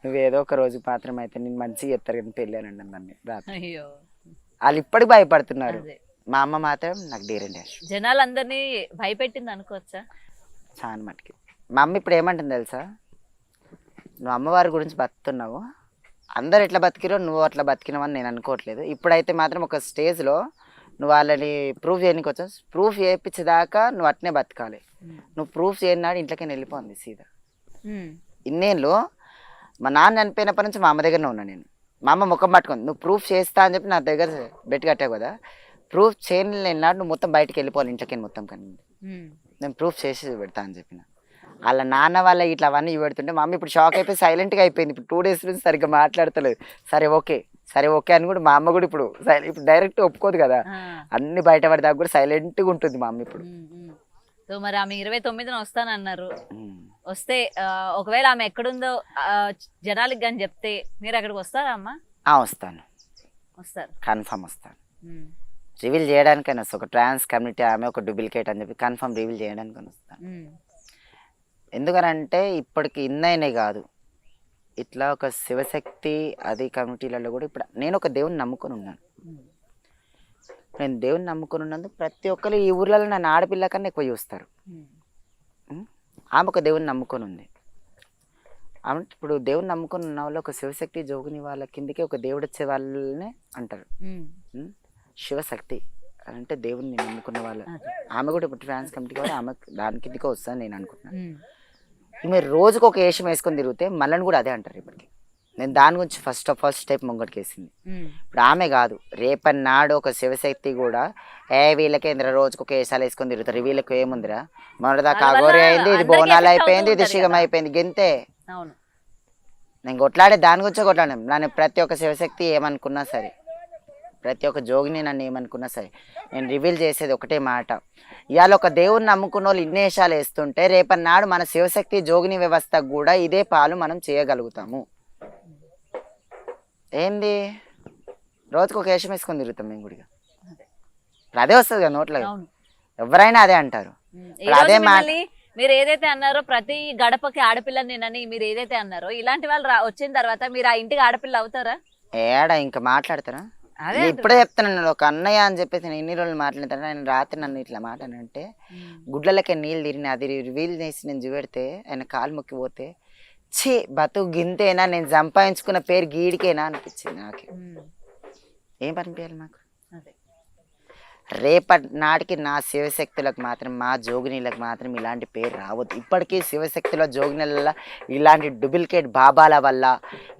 నువ్వేదో ఒక రోజు మాత్రం అయితే నేను మంచిగా చెప్తారు కదా పెళ్ళి అని అంటే నన్ను రాత్రి. అయ్యో, వాళ్ళు ఇప్పటికి భయపడుతున్నారు. అదే. మా అమ్మ మాత్రం నాకు డేర్ డాష్. జనాలందరినీ భయపెట్టింది అనుకోవచ్చా? చాలా మటుకి. మా అమ్మ ఇప్పుడు ఏమంటుంది తెలుసా, నువ్వు అమ్మవారి గురించి బతుకుతున్నావు, అందరు ఎట్లా బతికిరో నువ్వు అట్లా బతికినావు అని నేను అనుకోవట్లేదు. ఇప్పుడైతే మాత్రం ఒక స్టేజ్లో నువ్వు వాళ్ళని ప్రూఫ్ చేయడానికి వచ్చావు, ప్రూఫ్ చేయించేదాకా నువ్వు అట్నే బతకాలి. నువ్వు ప్రూఫ్ చేయనాడు ఇంట్లోకి వెళ్ళిపోయింది సీదా. ఇన్నేళ్ళు మా నాన్న చనిపోయినప్పటి నుంచి మా అమ్మ దగ్గరనే ఉన్నా నేను. మా అమ్మ ముఖం పట్టుకుంది, నువ్వు ప్రూఫ్ చేస్తా అని చెప్పి నా దగ్గర బెట్ కట్టావు కదా, ప్రూఫ్ చేయలేని నాడు నువ్వు మొత్తం బయటకు వెళ్ళిపోవాలి ఇంట్లోకి మొత్తం. కానీ నేను ప్రూఫ్ చేసి పెడతా అని చెప్పిన. వాళ్ళ నాన్న వాళ్ళ ఇట్లా అవన్నీ పెడుతుంటే మా అమ్మ ఇప్పుడు షాక్ అయిపోయి సైలెంట్గా అయిపోయింది. ఇప్పుడు 2 days నుంచి సరిగ్గా మాట్లాడతలేదు. సరే ఓకే అని కూడా మా అమ్మ కూడా ఇప్పుడు డైరెక్ట్ ఒప్పుకోదు కదా, అన్ని బయటపడేదాకా కూడా సైలెంట్గా ఉంటుంది మా అమ్మ ఇప్పుడు. సో మరి ఆమె 29న వస్తానన్నారు. వస్తే ఒకవేళ ఆమె ఎక్కడుందో జనాలకి కానీ చెప్తే మీరు అక్కడికి వస్తారా అమ్మా? వస్తాను, వస్తారు, కన్ఫర్మ్ వస్తాను. రివీల్ చేయడానికైనా వస్తాను. ఒక ట్రాన్స్ కమ్యూనిటీ ఆమె ఒక డూప్లికేట్ అని చెప్పి కన్ఫర్మ్ రివీల్ చేయడానికి వస్తాను. ఎందుకనంటే ఇప్పటికి ఇన్నైనే కాదు, ఇట్లా ఒక శివశక్తి అది కమ్యూనిటీలలో కూడా ఇప్పుడు నేను ఒక దేవుని నమ్ముకొని ఉన్నాను. నేను దేవుని నమ్ముకొని ఉన్నందుకు ప్రతి ఒక్కరు ఈ ఊర్లలో నన్ను ఆడపిల్ల కన్నా ఎక్కువ చూస్తారు. ఆమె ఒక దేవుని నమ్ముకొని ఉంది. ఆమె ఇప్పుడు దేవుని నమ్ముకొని ఉన్న వాళ్ళు ఒక శివశక్తి జోగిని వాళ్ళ కిందకి ఒక దేవుడు వచ్చే వాళ్ళనే అంటారు. శివశక్తి అంటే దేవుని నమ్ముకున్న వాళ్ళు. ఆమె కూడా ఇప్పుడు ట్రాన్స్ కమిటీ కూడా ఆమె దాని కిందకే వస్తాను నేను అనుకుంటున్నాను. మీరు రోజుకు ఒక వేషం వేసుకొని తిరిగితే మళ్ళీ కూడా అదే అంటారు. ఇప్పటికి నేను దాని గురించి ఫస్ట్ స్టెప్ ముంగడికి వేసింది. ఇప్పుడు ఆమె కాదు, రేపన్నాడు ఒక శివశక్తి కూడా వీళ్ళకి రోజుకు ఒక వేషాలు వేసుకొని తిరుగుతారు, వీళ్ళకి ఏముందిరా, మొదటిదాకా అఘోరి అయింది, ఇది బోనాలు అయిపోయింది, ఇది శివం అయిపోయింది, గెంతే. నేను కొట్లాడే దాని గురించే కొట్లాడాను. నన్ను ప్రతి ఒక్క శివశక్తి ఏమనుకున్నా సరే, ప్రతి ఒక్క జోగిని నన్ను ఏమనుకున్నా సరే, నేను రివీల్ చేసేది ఒకటే మాట, ఇవాళ ఒక దేవుని నమ్ముకున్న వాళ్ళు ఇన్ని వేషాలు వేస్తుంటే రేపన్నాడు మన శివశక్తి జోగిని వ్యవస్థకు కూడా ఇదే పాలు మనం చేయగలుగుతాము. ఏంది రోజుకు ఒక వేషం వేసుకొని తిరుగుతాం మేము గుడిగా, అదే వస్తుంది కదా నోట్లో, ఎవరైనా అదే అంటారు. అదే మీరు ఏదైతే అన్నారో ప్రతి గడపకి ఆడపిల్ల నేనని మీరు ఏదైతే అన్నారో, ఇలాంటి వాళ్ళు వచ్చిన తర్వాత మీరు ఆ ఇంటికి ఆడపిల్ల అవుతారా? ఏడా ఇంకా మాట్లాడతారా? ఇప్పుడే చెప్తాను, ఒక అన్నయ్య అని చెప్పేసి నేను ఎన్ని రోజులు మాట్లాడతాను. ఆయన రాత్రి నన్ను ఇట్లా మాట్లాడంటే గుడ్లకి నీళ్ళు తిరిగి అది రివీల్ చేసి నేను చూపెడితే ఆయన కాలు మొక్కిపోతే ఛీ బతుకు గింతేనా, నేను సంపాదించుకున్న పేరు గీడికేనా అనిపించింది నాకు. ఏం పనిపించాలి మాకు? రేపటి నాటికి నా శివశక్తులకు మాత్రం, మా జోగినీలకు మాత్రం ఇలాంటి పేరు రావద్దు. ఇప్పటికీ శివశక్తుల జోగినీల ఇలాంటి డూప్లికేట్ బాబాల వల్ల,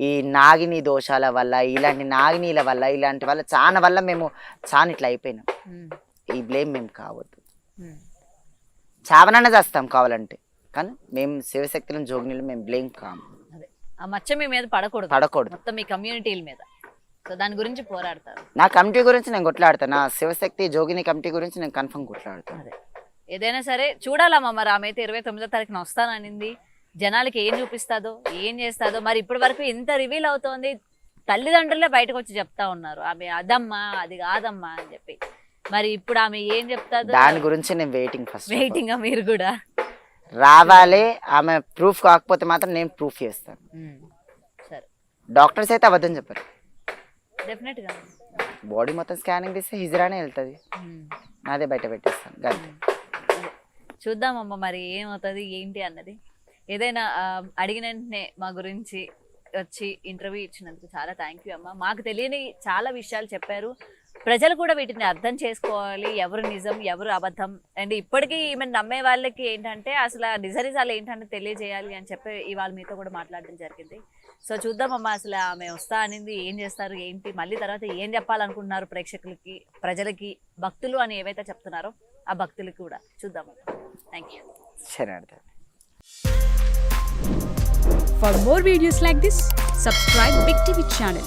ఈ నాగిని దోషాల వల్ల, ఇలాంటి నాగినీల వల్ల, ఇలాంటి వల్ల మేము చాలా ఇట్లా అయిపోయినాం. ఈ బ్లేమ్ మేము కావద్దు, చావనన్నా చేస్తాం కావాలంటే, కానీ మేము శివశక్తులను జోగినీలు మేము బ్లేమ్ కాము. ఆ మచ్చ మీ మీద పడకూడదు, మొత్తం మీ కమ్యూనిటీల మీద. సో దాని గురించి పోరాడతారు. నా కమిటీ గురించి నేను కొట్లాడతాను, నా శివశక్తి జోగిని కమిటీ గురించి నేను కన్ఫర్మ్ కొట్లాడతాను. ఏదైనా సరే చూడాలమ్మా. మరి ఆమె అయితే 29వ తారీఖున వస్తాననింది. జనాలకి ఏం చూపిస్తాదో ఏం చేస్తాదో. మరి ఇప్పటి వరకు ఎంత రివీల్ అవుతోంది, తల్లిదండ్రులే బయటకు వచ్చి చెప్తా ఉన్నారు ఆమె అదమ్మా అది కాదమ్మా అని చెప్పి. మరి ఇప్పుడు ఆమె ఏం చెప్తాదో దాని గురించి నేను వెయిటింగ్. మీరు కూడా రావాలి. ఆమె ప్రూఫ్ కాకపోతే మాత్రం నేను ప్రూఫ్ చేస్తాను. సరే, డాక్టర్స్ అయితే అబద్ధం చెప్పారు. డెఫినెట్ గా బాడీ మొత్తం స్కానింగ్ తీస్తే హిజరానే వెళ్తుంది, నాదే బయట పెట్టేస్తాను. చూద్దామమ్మా మరి ఏమవుతుంది ఏంటి అన్నది. ఏదైనా అడిగిన వెంటనే మా గురించి వచ్చి ఇంటర్వ్యూ ఇచ్చినందుకు చాలా థ్యాంక్ యూ అమ్మా. మాకు తెలియని చాలా విషయాలు చెప్పారు. ప్రజలు కూడా వీటిని అర్థం చేసుకోవాలి, ఎవరు నిజం ఎవరు అబద్ధం. అండ్ ఇప్పటికీ ఈమె నమ్మే వాళ్ళకి ఏంటంటే అసలు ఆ నిజాలు ఏంటంటే తెలియజేయాలి అని చెప్పి ఇవాళ మీతో కూడా మాట్లాడడం జరిగింది. సో చూద్దామమ్మా, అసలు ఆమె వస్తా అనింది ఏం చేస్తారు ఏంటి, మళ్ళీ తర్వాత ఏం చెప్పాలనుకుంటున్నారు ప్రేక్షకులకి, ప్రజలకి, భక్తులు అని ఏవైతే చెప్తున్నారో ఆ భక్తులకి కూడా చూద్దామమ్మా. Thank you. సరే అర్థం. For more videos like this, subscribe Big TV channel.